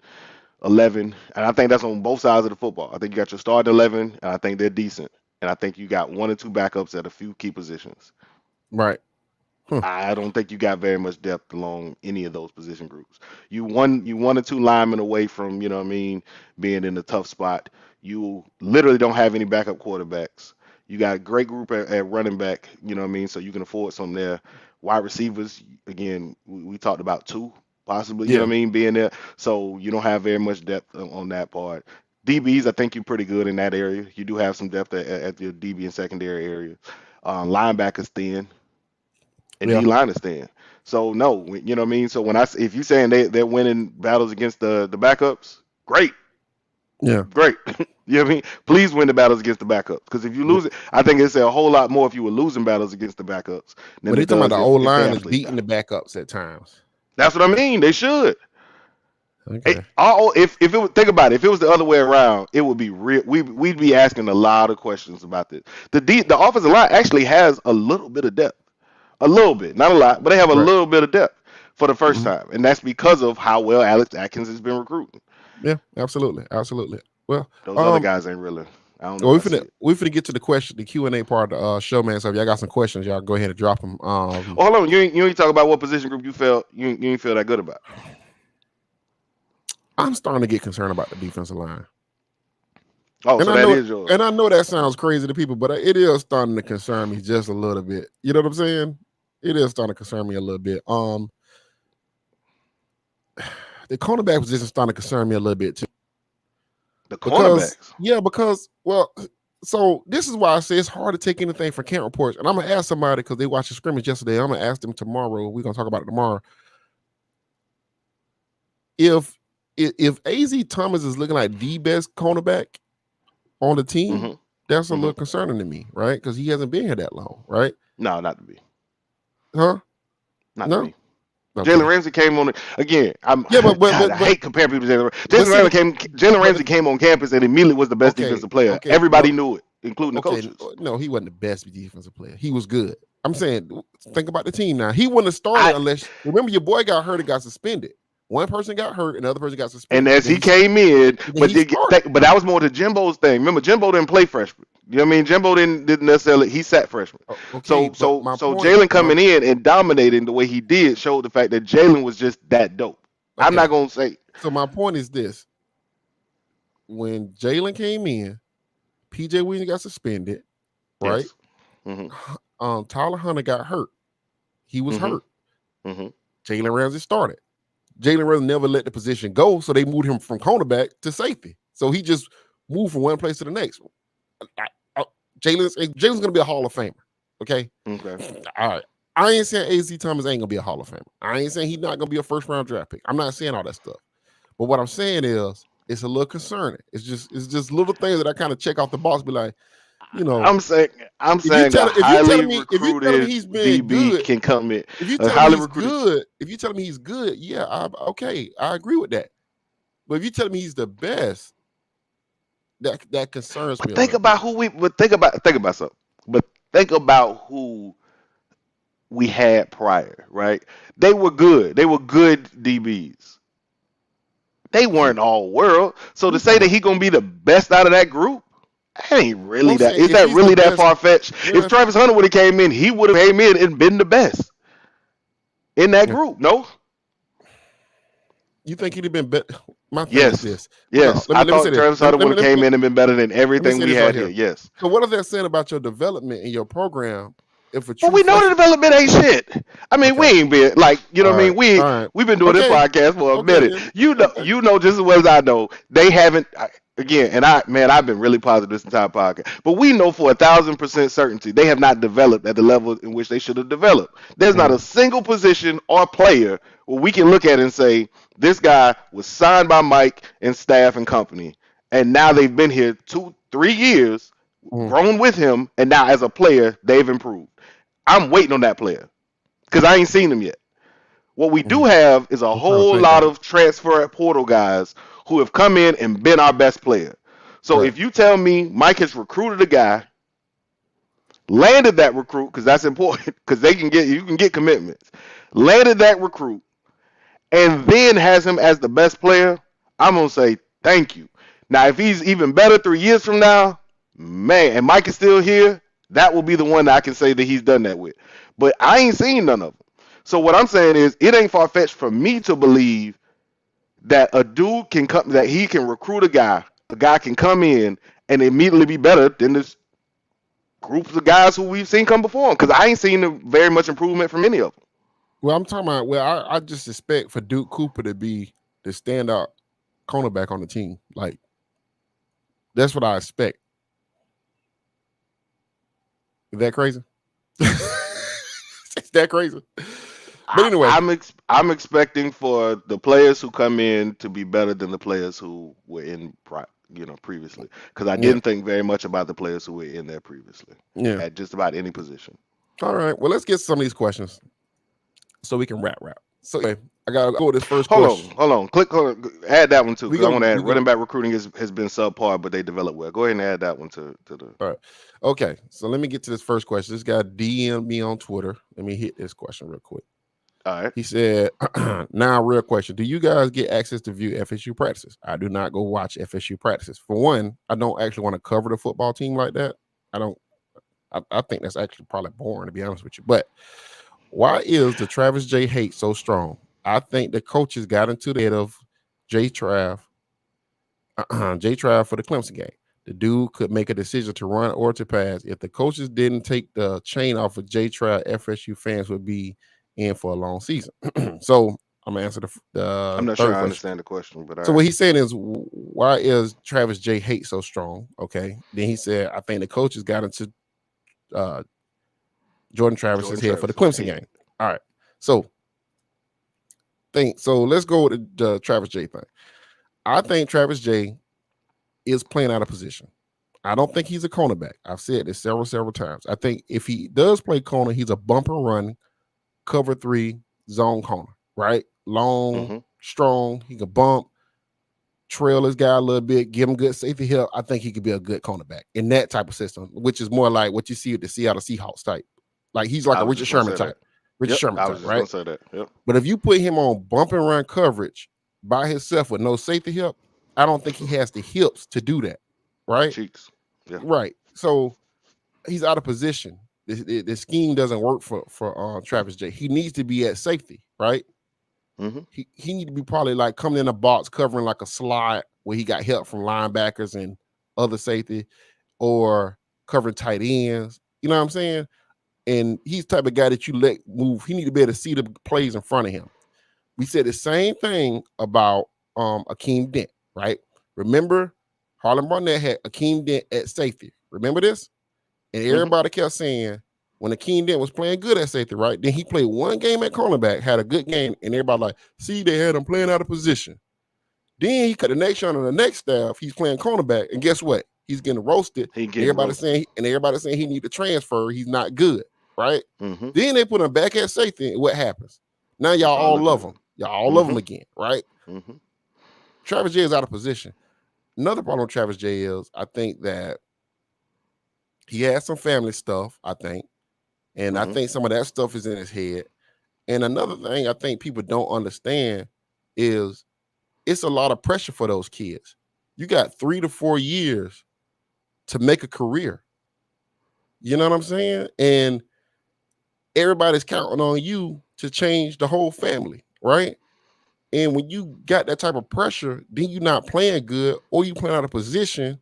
11, and I think that's on both sides of the football. I think you got your starting 11, and I think they're decent. And I think you got one or two backups at a few key positions. right. Huh. I don't think you got very much depth along any of those position groups. You one or two linemen away from, you know what I mean, being in a tough spot. You literally don't have any backup quarterbacks. You got a great group at running back, you know what I mean, so you can afford some there. Wide receivers, again, we talked about two possibly, you know Yeah, what I mean, being there. So you don't have very much depth on that part. DBs, I think you're pretty good in that area. You do have some depth at your DB and secondary area. Linebackers thin and yeah, D line is thin. So no, you know what I mean. So if you saying they're winning battles against the backups, great, yeah. great. You know what I mean? Please win the battles against the backups because if you Yeah. lose it, I think it's a whole lot more if you were losing battles against the backups But than they it talking about does the if old they line have is to play the beating the back. backups at times. That's what I mean. They should. Okay. If it was, think about it, if it was the other way around, it would be real. We'd be asking a lot of questions about this. The offensive line actually has a little bit of depth. A little bit, not a lot, but they have a Right. little bit of depth for the first Mhm. time, and that's because of how well Alex Atkins has been recruiting. Yeah, absolutely, absolutely. Well, Those other guys ain't really. I don't know if we I see finna it. we finna get to the Q&A part of the show, man. So if y'all got some questions, y'all go ahead and drop them. Oh, hold on, you ain't talk about what position group you ain't feel that good about. I'm starting to get concerned about the defensive line. Oh, And so I that know is yours. and I know that sounds crazy to people, but it is starting to concern me just a little bit. You know what I'm saying? It is starting to concern me a little bit. The cornerback position is starting to concern me a little bit too. The Because cornerbacks. well, so this is why I say it's hard to take anything from camp reports. And I'm gonna ask somebody because they watched the scrimmage yesterday. I'm gonna ask them tomorrow. We're gonna talk about it tomorrow. If AZ Thomas is looking like the best cornerback on the team, Mm-hmm. that's a Mm-hmm. little concerning to me, right? Because he hasn't been here that long, right? No, not to be. Huh? Not to No? me. Okay. Jalen Ramsey came on again. Yeah, God, I hate comparing people to Jalen Ramsey. Jalen Ramsey came on campus and immediately was the best defensive player. Okay. Everybody knew it, including the Okay. coaches. No, he wasn't the best defensive player. He was good. I'm saying, think about the team now. He wouldn't have started unless, remember, your boy got hurt and got suspended. One person got hurt and the other person got suspended. And as he came in, but that was more to Jimbo's thing. Remember, Jimbo didn't play freshman. You know what I mean? Jimbo didn't necessarily. He sat freshman. Okay, so Jalen coming in and dominating the way he did showed the fact that Jalen was just that dope. Okay. I'm not gonna say. So my point is this: when Jalen came in, PJ Williams got suspended, right? Yes. Mm-hmm. Tyler Hunter got hurt. He was hurt. Mm-hmm. Jalen Ramsey started. Jalen Ramsey never let the position go, so they moved him from cornerback to safety. So he just moved from one place to the next. Jalen's going to be a Hall of Famer, okay? Okay. All right. I ain't saying A.Z. Thomas ain't going to be a Hall of Famer. I ain't saying he's not going to be a first-round draft pick. I'm not saying all that stuff. But what I'm saying is it's a little concerning. It's just little things that I kind of check off the box, be like, you know. I'm saying if you tell me he's been DB good, can come in. If you tell me he's good, yeah, I agree with that. But if you tell me he's the best, that concerns me. Think about something. But think about who we had prior, right? They were good. They were good DBs. They weren't all world. So to say that he's gonna be the best out of that group, that ain't really that. Is that really that far fetched? Yeah. If Travis Hunter would have came in, he would have came in and been the best in that group. No. You think he'd have been better? My thing is this. Yes. I thought Travis Hunter would have came in and been better than everything we had here. Yes. So what are they saying about your development in your program? Well, we know the development ain't shit. I mean, we ain't been like, you know what I mean? We've been doing this podcast for a minute. You know just as well as I know. They haven't again, and I've been really positive this entire podcast. But we know for 1,000% certainty they have not developed at the level in which they should have developed. There's not a single position or player where we can look at and say this guy was signed by Mike and staff and company, and now they've been here 2-3 years, grown with him, and now as a player they've improved. I'm waiting on that player because I ain't seen him yet. What we do have is a whole lot of transfer portal guys who have come in and been our best player. So if you tell me Mike has recruited a guy, landed that recruit, because that's important, because you can get commitments, landed that recruit, and then has him as the best player, I'm gonna say thank you. Now, if he's even better 3 years from now, man, and Mike is still here, that will be the one that I can say that he's done that with. But I ain't seen none of them. So what I'm saying is it ain't far-fetched for me to believe that a dude can come, that he can recruit a guy can come in and immediately be better than this groups of guys who we've seen come before him. Because I ain't seen very much improvement from any of them. Well, I'm talking about, I just expect for Duke Cooper to be the standout cornerback on the team. Like, that's what I expect. Is that crazy? Is that crazy? But anyway, I'm expecting for the players who come in to be better than the players who were in, previously. Because I didn't think very much about the players who were in there previously. Yeah, at just about any position. All right. Well, let's get some of these questions so we can wrap. So I gotta go with this first question. Hold on. Add that one too. Because I want to add running back recruiting has been subpar, but they developed well. Go ahead and add that one to the. All right. Okay. So let me get to this first question. This guy DM'd me on Twitter. Let me hit this question real quick. All right. He said, now real question. Do you guys get access to view FSU practices? I do not go watch FSU practices. For one, I don't actually want to cover the football team like that. I think that's actually probably boring, to be honest with you. But why is the Travis J hate so strong? I think the coaches got into the head of J Trav for the Clemson game. The dude could make a decision to run or to pass. If the coaches didn't take the chain off of J Trav, FSU fans would be in for a long season. So I'm gonna answer the I'm not sure I understand the question, but so what he's saying is, why is Travis J hate so strong? Okay. Then he said, I think the coaches got into Jordan Travis's head for the Clemson game. All right. So let's go with the Travis J thing. I think Travis J is playing out of position. I don't think he's a cornerback. I've said this several times. I think if he does play corner, he's a bump and run, cover 3 zone corner. right? Long, Mm-hmm. strong. He can bump, trail his guy a little bit, give him good safety help. I think he could be a good cornerback in that type of system, which is more like what you see with the Seattle Seahawks type. Like he's like I a was Richard just gonna Sherman say that. type. Richard Yep, Sherman I type, was just right? gonna say that. Yep. But if you put him on bump and run coverage by himself with no safety help, I don't think he has the hips to do that, right? Cheeks. Yeah. Right. So he's out of position. The scheme doesn't work for Travis J. He needs to be at safety, right? Mm-hmm. He need to be probably like coming in a box covering like a slot where he got help from linebackers and other safety, or covering tight ends. You know what I'm saying? And he's the type of guy that you let move. He need to be able to see the plays in front of him. We said the same thing about Akeem Dent, right? Remember, Harlan Barnett had Akeem Dent at safety. Remember this? And Mm-hmm. everybody kept saying when Akeem Dent was playing good at safety, right? Then he played one game at cornerback, had a good game, and everybody like, see, they had him playing out of position. Then he cut the next shot on the next staff. He's playing cornerback, and guess what? He's getting roasted. He And getting roasted. everybody saying he need to transfer. He's not good, right? Mm-hmm. Then they put him back at safety. And what happens? Now y'all Start all looking love at him. him. Y'all all love him Mm-hmm. again, right? Mm-hmm. Travis J is out of position. Another problem with Travis J is I think that he has some family stuff, I think. And I Mm-hmm. think some of that stuff is in his head. And another thing I think people don't understand is it's a lot of pressure for those kids. You got 3 to 4 years to make a career. You know what I'm saying? And everybody's counting on you to change the whole family, right? And when you got that type of pressure, then you're not playing good or you playing out of position.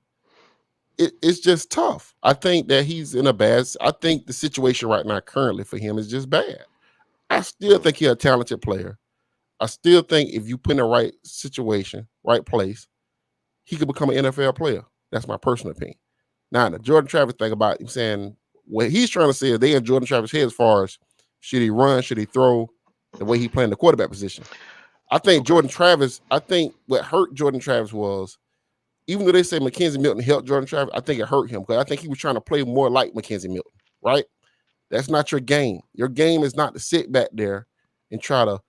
It's just tough. I think that he's in a bad. I think the situation right now currently for him is just bad. I still Mm. think he's a talented player. I still think if you put in the right situation, right place, he could become an NFL player. That's my personal opinion. Now, the Jordan Travis thing about him saying what he's trying to say is they in Jordan Travis' head as far as should he run, should he throw, the way he playing the quarterback position. I think Okay. Jordan Travis, I think what hurt Jordan Travis was, even though they say Mackenzie Milton helped Jordan Travis, I think it hurt him because I think he was trying to play more like Mackenzie Milton, right? That's not your game. Your game is not to sit back there and try to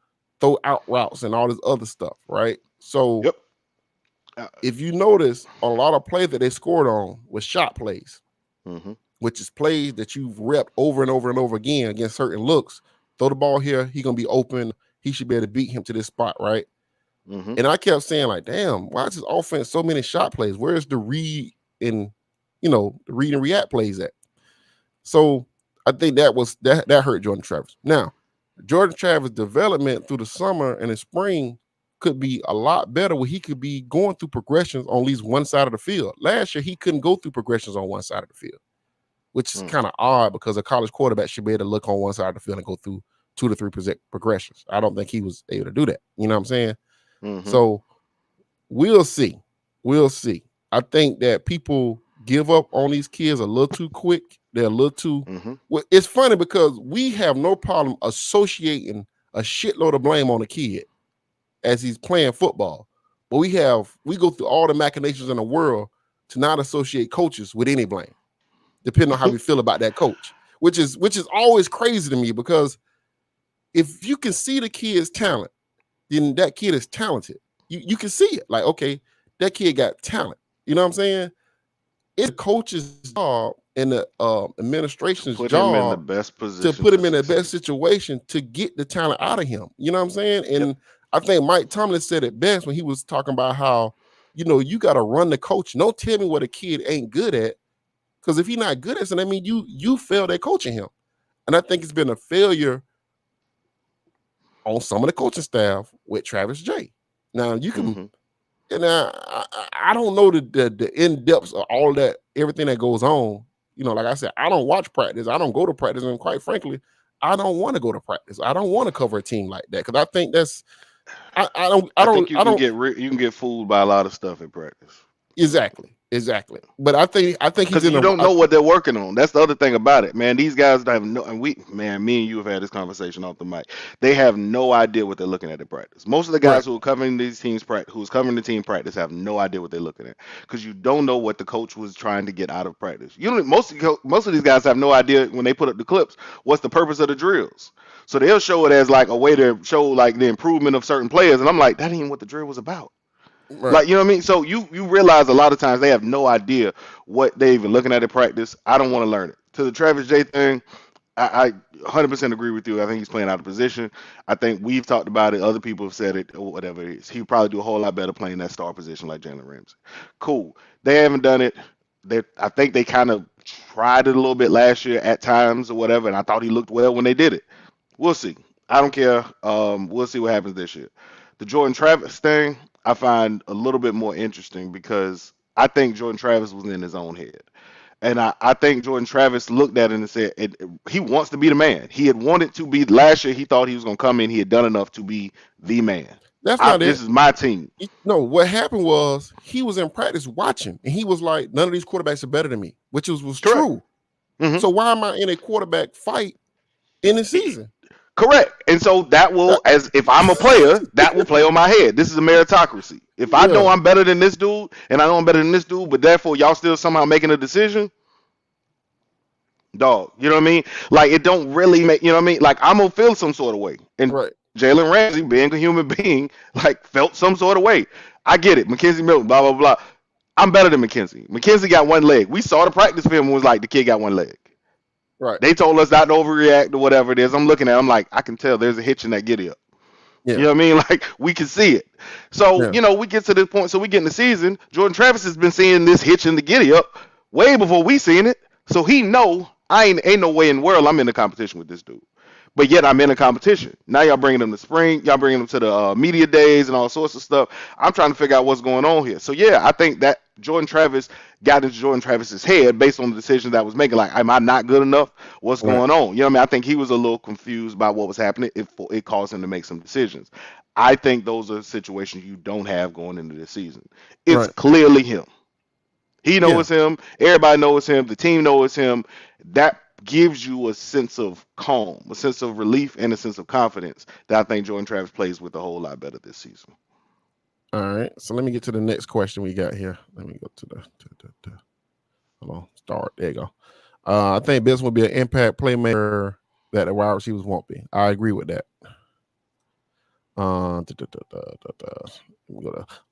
throw out routes and all this other stuff, right? So Yep. if you notice, a lot of plays that they scored on was shot plays, Mm-hmm. which is plays that you've repped over and over and over again against certain looks. Throw the ball here, he gonna be open. He should be able to beat him to this spot, right? Mm-hmm. And I kept saying, like, damn, why is this offense so many shot plays? Where's the read and the read and react plays at? So I think that hurt Jordan Travis. Now, Jordan Travis' development through the summer and the spring could be a lot better where he could be going through progressions on at least one side of the field. Last year, he couldn't go through progressions on one side of the field, which is Mm. kind of odd because a college quarterback should be able to look on one side of the field and go through 2 to 3 progressions. I don't think he was able to do that. You know what I'm saying? Mm-hmm. So we'll see. We'll see. I think that people give up on these kids a little too quick. They're a little too. Mm-hmm. Well, it's funny because we have no problem associating a shitload of blame on a kid as he's playing football, but we go through all the machinations in the world to not associate coaches with any blame, depending on how we feel about that coach. Which is always crazy to me because if you can see the kid's talent, then that kid is talented. You can see it. Like, okay, that kid got talent. You know what I'm saying? It's the coach's job and the To administration's put him in the job best to position put to him in the best succeed. situation to get the talent out of him. You know what I'm saying? Yep. And I think Mike Tomlin said it best when he was talking about how, you got to run the coach. Don't tell me what a kid ain't good at, because if he's not good at it, I mean, you failed at coaching him. And I think it's been a failure on some of the coaching staff with Travis J. Now you can, Mm-hmm. and I don't know the in depths of all that, everything that goes on. Like I said, I don't watch practice. I don't go to practice, and quite frankly, I don't want to go to practice. I don't want to cover a team like that because I think that's I don't I I don't think you I can don't get you can get fooled by a lot of stuff in practice. exactly. Exactly. But I think he's Because in you a don't know what they're working on. That's the other thing about it, man. These guys have no, and me and you have had this conversation off the mic. They have no idea what they're looking at in practice. Most of the right. guys who are covering these teams, who's covering the team practice, have no idea what they're looking at because you don't know what the coach was trying to get out of practice. You don't. Most of these guys have no idea when they put up the clips what's the purpose of the drills. So they'll show it as like a way to show like the improvement of certain players, and I'm like, that ain't what the drill was about. Right. Like, you know what I mean? So you realize a lot of times they have no idea what they even looking at in practice. I don't want to learn it. To the Travis J thing, I 100% agree with you. I think he's playing out of position. I think we've talked about it. Other people have said it or whatever it is. He'd probably do a whole lot better playing that star position like Jalen Ramsey. Cool. They haven't done it. I think they kind of tried it a little bit last year at times or whatever, and I thought he looked well when they did it. We'll see. I don't care. We'll see what happens this year. The Jordan Travis thing, I find a little bit more interesting because I think Jordan Travis was in his own head. And I think Jordan Travis looked at it and said he wants to be the man. He had wanted to be last year. He thought he was going to come in. He had done enough to be the man. That's not This it. is my team. No, what happened was he was in practice watching, and he was like, none of these quarterbacks are better than me, which was Correct. true. Mhm. So why am I in a quarterback fight in the season? Correct. And so that will, as if I'm a player, that will play on my head. This is a meritocracy. If I know Yeah. I'm better than this dude, and I know I'm better than this dude, but therefore y'all still somehow making a decision, dog, you know what I mean? Like it don't really make, you know what I mean? Like I'm gonna feel some sort of way. And Right. Jalen Ramsey, being a human being, like felt some sort of way. I get it. Mackenzie Milton, blah blah blah. I'm better than Mackenzie. Mackenzie got one leg. We saw the practice film and was like the kid got one leg. Right. They told us not to overreact or whatever it is. I'm looking at it, I'm like, I can tell there's a hitch in that giddy up. Yeah. You know what I mean? Like we can see it. So, Yeah. you know, we get to this point. So we get in the season. Jordan Travis has been seeing this hitch in the giddy up way before we seen it. So he know I ain't no way in the world I'm in a competition with this dude. But yet I'm in a competition. Now y'all bringing them to spring. Y'all bringing them to the media days and all sorts of stuff. I'm trying to figure out what's going on here. So yeah, I think that Jordan Travis got into Jordan Travis's head based on the decisions that was making. Like, am I not good enough? What's Right. going on? You know what I mean? I think he was a little confused by what was happening. It caused him to make some decisions. I think those are situations you don't have going into this season. It's Right. clearly him. He Yeah. knows him. Everybody knows him. The team knows him. That gives you a sense of calm, a sense of relief, and a sense of confidence that I think Jordan Travis plays with a whole lot better this season. All right. So let me get to the next question we got here. Let me go to the hold on. Start. There you go. I think Benson will be an impact playmaker that the wide receivers won't be. I agree with that.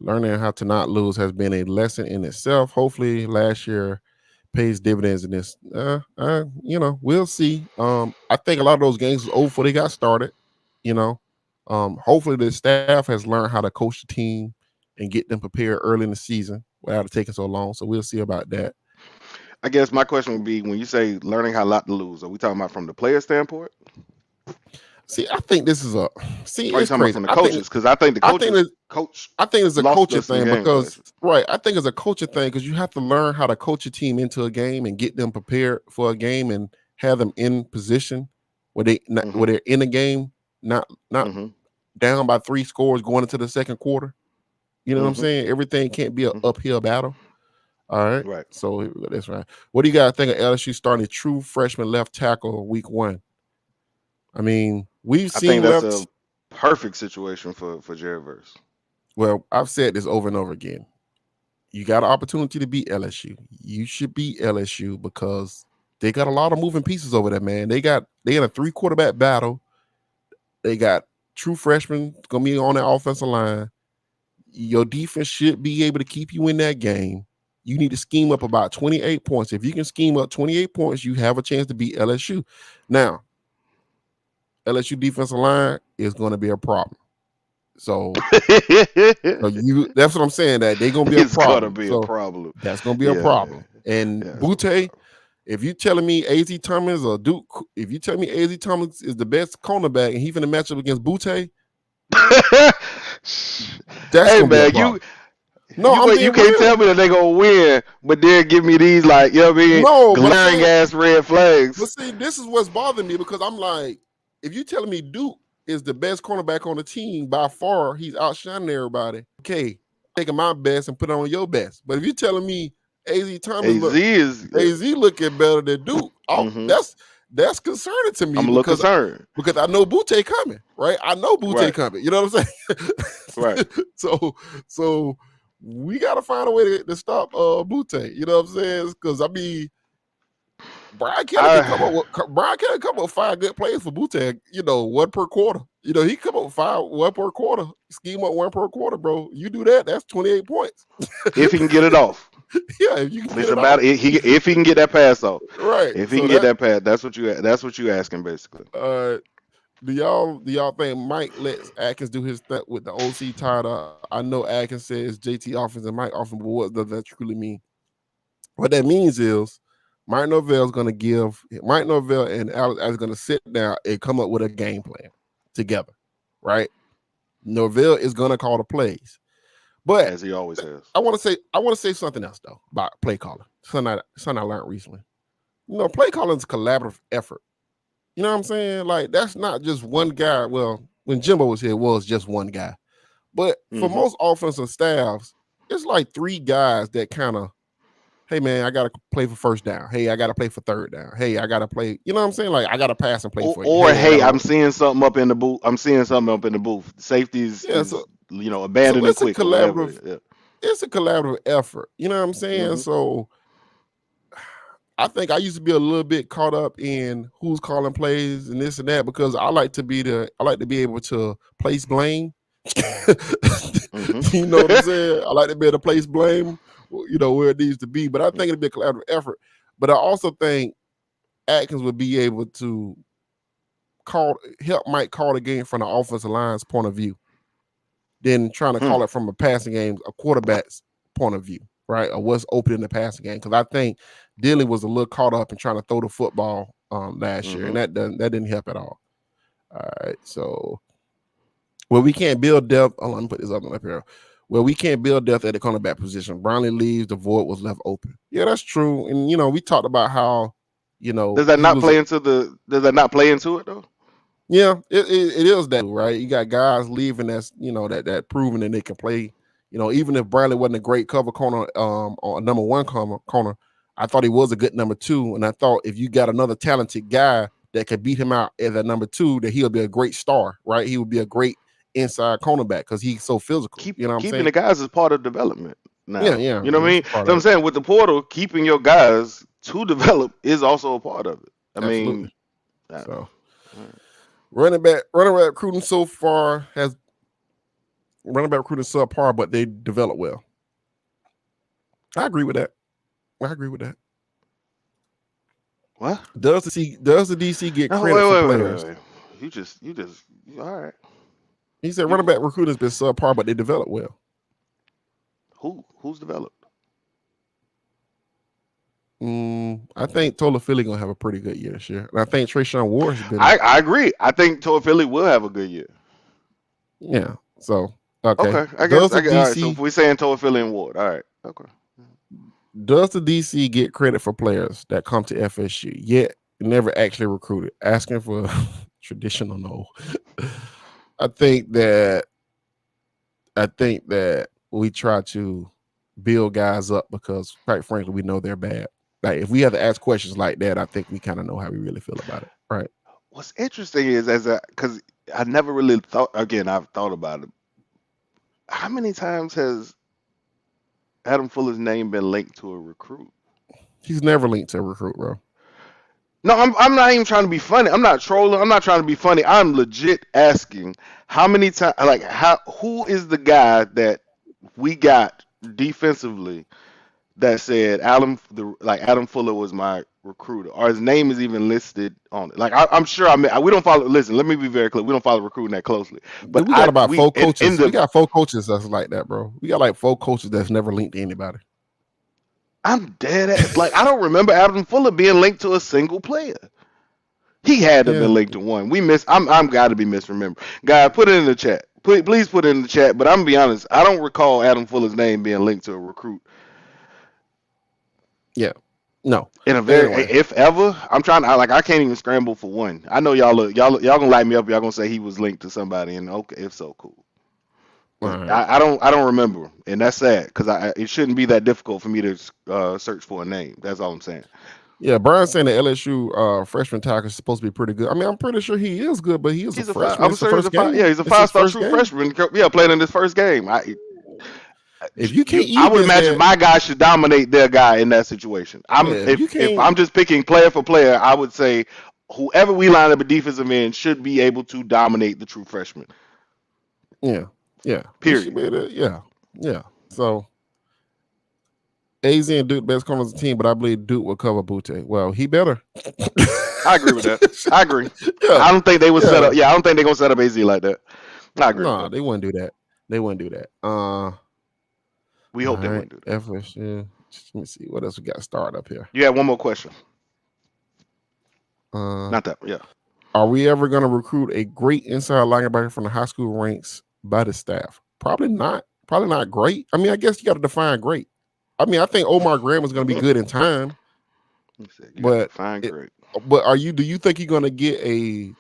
Learning how to not lose has been a lesson in itself. Hopefully, last year pays dividends in this. You know, we'll see. I think a lot of those games was over before they got started. You know, hopefully the staff has learned how to coach the team and get them prepared early in the season without it taking so long. So we'll see about that. I guess my question would be, when you say learning how not to lose, are we talking about from the player standpoint? See, I think this is a see. Or are you It's talking about crazy. from the coaches? Because I think the coaches coach. I think it's a lost coaching us some thing games because last right. I think it's a coaching thing because you have to learn how to coach a team into a game and get them prepared for a game and have them in position where where they're in a game, not Mm-hmm. down by 3 scores going into the second quarter. You know what I'm saying? Everything can't be an uphill battle. All right. Right. So that's right. What do you guys think of LSU starting a true freshman left tackle week 1? I mean, we've I seen think that's left. a perfect situation for Jared Verse. Well, I've said this over and over again. You got an opportunity to beat LSU. You should beat LSU because they got a lot of moving pieces over there, man. They in a 3 quarterback battle. They got true freshmen gonna be on that offensive line. Your defense should be able to keep you in that game. You need to scheme up about 28 points. If you can scheme up 28 points, you have a chance to beat LSU. Now, LSU defensive line is going to be a problem. So that's what I'm saying, that they're going to be a problem. It's going to be a problem. That's going to be a problem. And Butte, if you telling me AZ Thomas or Duke, if you tell me AZ Thomas is the best cornerback and he's going to match up against Butte, that's hey gonna man, be a problem. you can't tell me that they're gonna win, but then give me these, like, you know what I mean, glaring ass red flags. But see, this is what's bothering me, because I'm like, if you telling me Duke is the best cornerback on the team by far, he's outshining everybody. Okay, taking my best and put it on your best. But if you're telling me AZ Thomas AZ look is. AZ looking better than Duke. Mm-hmm. That's concerning to me I'm a little concerned. because I know Butte coming, right? I know Butte Right. coming. You know what I'm saying? Right. So we got to find a way to stop Butte. You know what I'm saying? Because I mean, Brian Kelly come up with 5 good plays for Butte. You know, 1 per quarter. You know, he come up with 1 per quarter. Scheme up 1 per quarter, bro. You do that, that's 28 points. If he can get it off. Yeah, if you can It's get it about off. if he can get that pass off. Right. If he can get that pass, that's what you asking basically. Do y'all think Mike lets Atkins do his thing with the OC tied up? I know Atkins says JT offense and Mike offense, but what does that truly mean? What that means is Mike Norvell and Alex are going to sit down and come up with a game plan together, right? Norvell is going to call the plays, but as he always has. I want to say something else though about play calling. Something I learned recently. You know, play calling is a collaborative effort. You know what I'm saying? Like, that's not just one guy. Well, when Jimbo was here, it was just one guy. But for most offensive staffs, it's like 3 guys that kind of, hey, man, I got to play for first down. Hey, I got to play for third down. Hey, I got to play. You know what I'm saying? Like, I got to pass and play for you. Or, hey, I'm seeing something up in the booth. Safeties, abandoning it's quick. It's a collaborative effort. You know what I'm saying? So I think I used to be a little bit caught up in who's calling plays and this and that because I like to be able to place blame. You know what I'm saying? I like to be able to place blame, you know, where it needs to be. But I think it'd be a collaborative effort. But I also think Atkins would be able to help Mike call the game from the offensive line's point of view, than trying to call it from a passing game, a quarterback's point of view. Right, or what's open in the passing game? Because I think Dilly was a little caught up in trying to throw the football last year, and that didn't help at all. All right, so we can't build depth. Let me put this up here. We can't build depth at the cornerback position. Brownlee leaves, the void was left open. Yeah, that's true. And you know, we talked about how, you know, does that not play into it though? Yeah, it is that, right? You got guys leaving that's, you know, that proving that they can play. You know, even if Bradley wasn't a great cover corner, or a number 1 corner, I thought he was a good number 2. And I thought if you got another talented guy that could beat him out as a number 2, that he'll be a great star, right? He would be a great inside cornerback because he's so physical. You know what I'm saying? Keeping the guys is part of development now. Yeah. You know what I mean? You know what I'm saying? With the portal, keeping your guys to develop is also a part of it. Absolutely. So running back recruiting so far has running back recruiting subpar, but they develop well. I agree with that. What? Does the DC get credit for players? Wait. You just all right. He said running back recruiting has been subpar, but they develop well. Who's developed? I think Tola Philly gonna have a pretty good year this year, and I think Trayshawn Ward has been. I agree. I think Tola Philly will have a good year. Yeah. So. Okay. I guess. All right. So if we're saying Tola Philly and Ward, all right. Okay. Does the DC get credit for players that come to FSU yet never actually recruited? Asking for traditional no. I think that we try to build guys up because, quite frankly, we know they're bad. Like if we have to ask questions like that, I think we kind of know how we really feel about it, right? What's interesting is because I never really thought. Again, I've thought about it. How many times has Adam Fuller's name been linked to a recruit? He's never linked to a recruit, bro. No, I'm not even trying to be funny. I'm not trolling. I'm not trying to be funny. I'm legit asking how many times, who is the guy that we got defensively that said Adam Fuller was my recruiter, or his name is even listed on it. Like I'm sure we don't follow. Listen, let me be very clear. We don't follow recruiting that closely. But we got about 4 coaches. We got 4 coaches that's like that, bro. We got like 4 coaches that's never linked to anybody. I'm dead at I don't remember Adam Fuller being linked to a single player. He had to have been linked to one. I'm got to be misremembered. Guys, put it in the chat. Please put it in the chat. But I'm gonna be honest. I don't recall Adam Fuller's name being linked to a recruit. Yeah. No. In a if ever, I can't even scramble for one. I know y'all gonna light me up. Y'all gonna say he was linked to somebody, and okay, if so, cool. All right. I don't remember, and that's sad because it shouldn't be that difficult for me to search for a name. That's all I'm saying. Yeah, Brian's saying the LSU freshman tackle is supposed to be pretty good. I mean, I'm pretty sure he is good, but he is a He's a five. freshman. I'm It's the sure he's a first five. game. Yeah, he's a It's his 5-star first true game. freshman. Yeah, playing in his first game. If you can't I eat would this, imagine that my guy should dominate their guy in that situation. yeah, if you If can't, I'm just picking player for player, I would say whoever we line up at defensive end should be able to dominate the true freshman. yeah, he should Period. be able to, yeah. So AZ and Duke best corners of the team, but I believe Duke will cover Butte. Well, he better. I agree with that. I agree. Yeah, I don't think they would set yeah. up. Yeah, I don't think they're gonna set up AZ like that. I agree with No, that. they wouldn't do that. They wouldn't do that. We hope they All wouldn't right, do that. FSU. Let me see what else we got started up here. You had one more question. Uh, Not that. Yeah. Are we ever going to recruit a great inside linebacker from the high school ranks by the staff? Probably not. Probably not great. I mean, I guess you got to define great. I mean, I think Omar Graham is going to be good in time, but great. do you think you're going to get a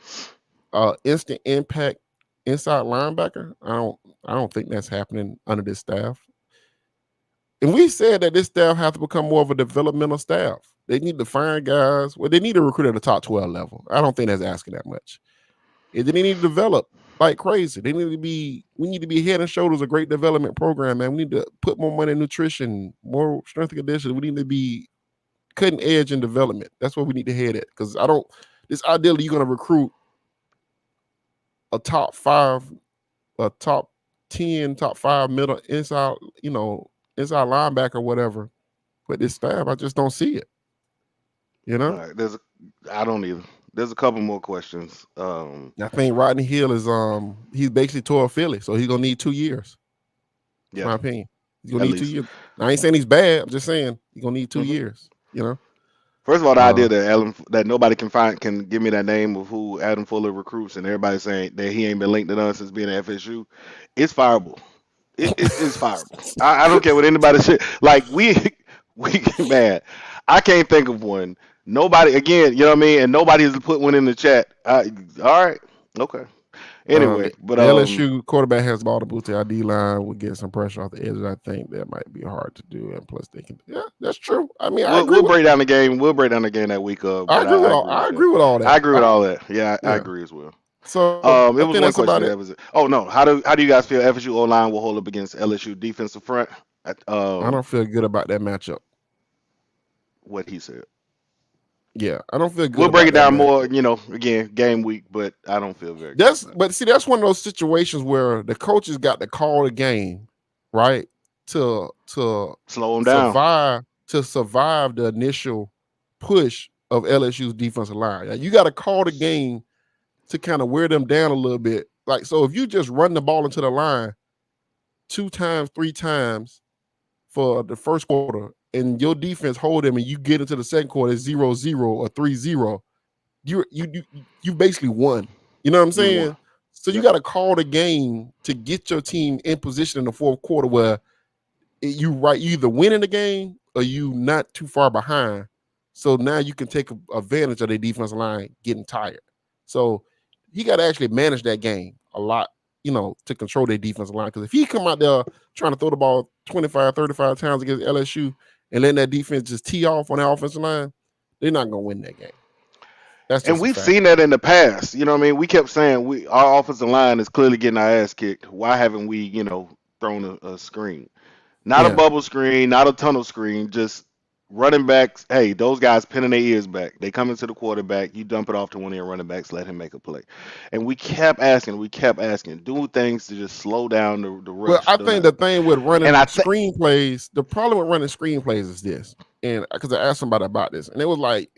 instant impact inside linebacker? I don't think that's happening under this staff. And we said that this staff has to become more of a developmental staff. They need to find guys. Well, they need to recruit at the top 12 level. I don't think that's asking that much. And then they need to develop like crazy. We need to be head and shoulders a great development program, man. We need to put more money in nutrition, more strength and conditioning. We need to be cutting edge in development. That's what we need to head at. Because ideally you're going to recruit a top 5, a top 10, top 5 middle inside, inside linebacker or whatever. But this staff, I just don't see it. You know? All right, I don't either. There's a couple more questions. I think Rodney Hill is he's basically tore Philly, so he's gonna need 2 years. Yeah. My opinion. He's gonna need 2 years. I ain't saying he's bad. I'm just saying he's gonna need 2 years. First of all, the idea that nobody can give me that name of who Adam Fuller recruits, and everybody's saying that he ain't been linked to us since being at FSU, it's fireable. It's fireable. I don't care what anybody said. Like we man, I can't think of one. Nobody again, you know what I mean, and nobody has put one in the chat. All right, okay. Anyway, but LSU quarterback has the ball to boot the ID line. Would get some pressure off the edges. I think that might be hard to do, and plus they can. Yeah, that's true. I mean, we'll break down the game. We'll break down the game that week. I agree with all that. I agree with all that. Yeah, I agree as well. So it was one question. That was it. Oh no, how do you guys feel FSU O line will hold up against LSU defensive front? I don't feel good about that matchup. What he said. Yeah, I don't feel good. We'll break it down more, again, game week, but I don't feel very good. That's one of those situations where the coaches got to call the game, right? To slow them down. Survive the initial push of LSU's defensive line. You got to call the game to kind of wear them down a little bit. Like, so if you just run the ball into the line 2 times, 3 times for the first quarter, and your defense hold them, and you get into the second quarter 0-0 or 3-0, you basically won. You know what I'm saying? So you got to call the game to get your team in position in the fourth quarter where you either winning the game or you not too far behind. So now you can take advantage of the defensive line getting tired. So he got to actually manage that game a lot, to control their defensive line. Because if he come out there trying to throw the ball 25, 35 times against LSU and letting that defense just tee off on the offensive line, they're not going to win that game. And we've seen that in the past. You know what I mean? We kept saying our offensive line is clearly getting our ass kicked. Why haven't we, thrown a screen? Not a bubble screen, not a tunnel screen, just running backs. Hey, those guys pinning their ears back. They come into the quarterback. You dump it off to one of your running backs, let him make a play. And we kept asking, do things to just slow down the rush. Well, I think the thing with running screenplays, the problem with running screenplays is this. And because I asked somebody about this, and it was like,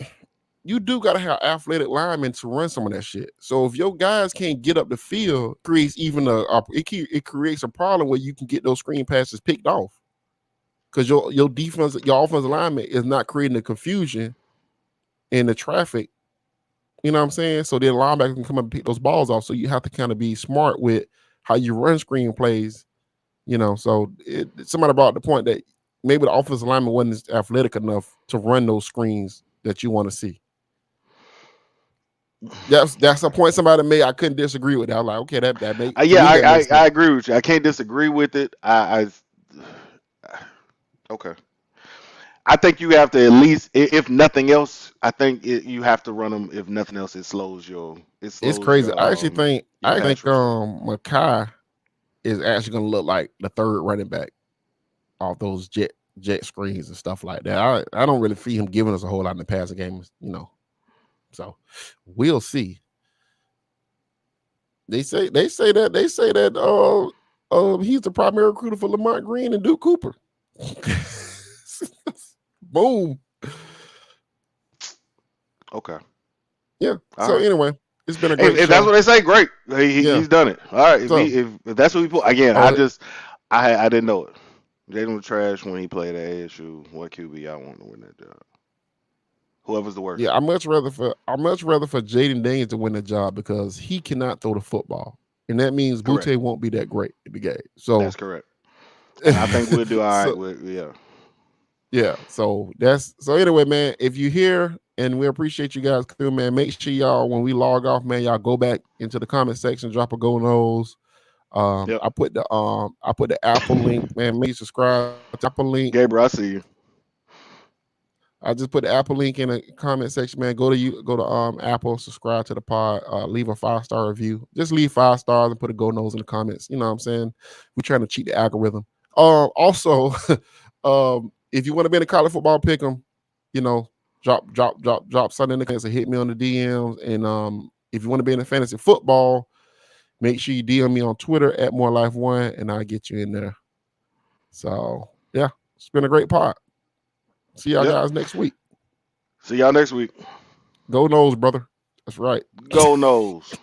you do got to have athletic linemen to run some of that shit. So if your guys can't get up the field, it creates a problem where you can get those screen passes picked off. Because your defense, your offensive lineman is not creating the confusion in the traffic. You know what I'm saying? So then linebackers can come up and pick those balls off. So you have to kind of be smart with how you run screen plays. So somebody brought the point that maybe the offensive lineman wasn't athletic enough to run those screens that you want to see. that's a point somebody made. I couldn't disagree with that. I was like, okay, that makes to Yeah, me that makes sense. I agree with you. I can't disagree with it. Okay. I think you have to at least, if nothing else, I think you have to run them. If nothing else, it slows It's crazy. I actually your pass think rush rate. Makai is actually going to look like the third running back off those jet screens and stuff like that. I don't really see him giving us a whole lot in the passing game, So we'll see. They say that he's the primary recruiter for Lamont Green and Duke Cooper. Boom. Okay. Yeah. All So right. anyway, it's been a great If that's show. what they say, great. Yeah. He's done it. All right. So, If that's what he put again, oh, I didn't know it. Jalen was trash when he played at ASU. What QB I want to win that job? Whoever's the worst. yeah, I'd much rather for Jaden Daniels to win the job because he cannot throw the football, and that means Correct. Butte won't be that great in the game. So That's correct. And I think we'll do all right so, with yeah. So anyway, man. If you here, and we appreciate you guys through, man. Make sure y'all when we log off, man, y'all go back into the comment section, drop a go nose. Yep. I put the Apple link, man. Make sure you subscribe to the Apple link. Gabriel, I see you. I just put the Apple link in the comment section, man. Go to Apple, subscribe to the pod, leave a 5-star review. Just leave 5 stars and put a go nose in the comments. You know what I'm saying? We're trying to cheat the algorithm. Also, if you want to be in a college football pick'em, drop something in the comments or hit me on the DMs. And if you want to be in a fantasy football, make sure you DM me on Twitter at MoreLife1 and I'll get you in there. So yeah, it's been a great pod. See y'all guys next week. See y'all next week. Go Nose, brother. That's right. Go Nose.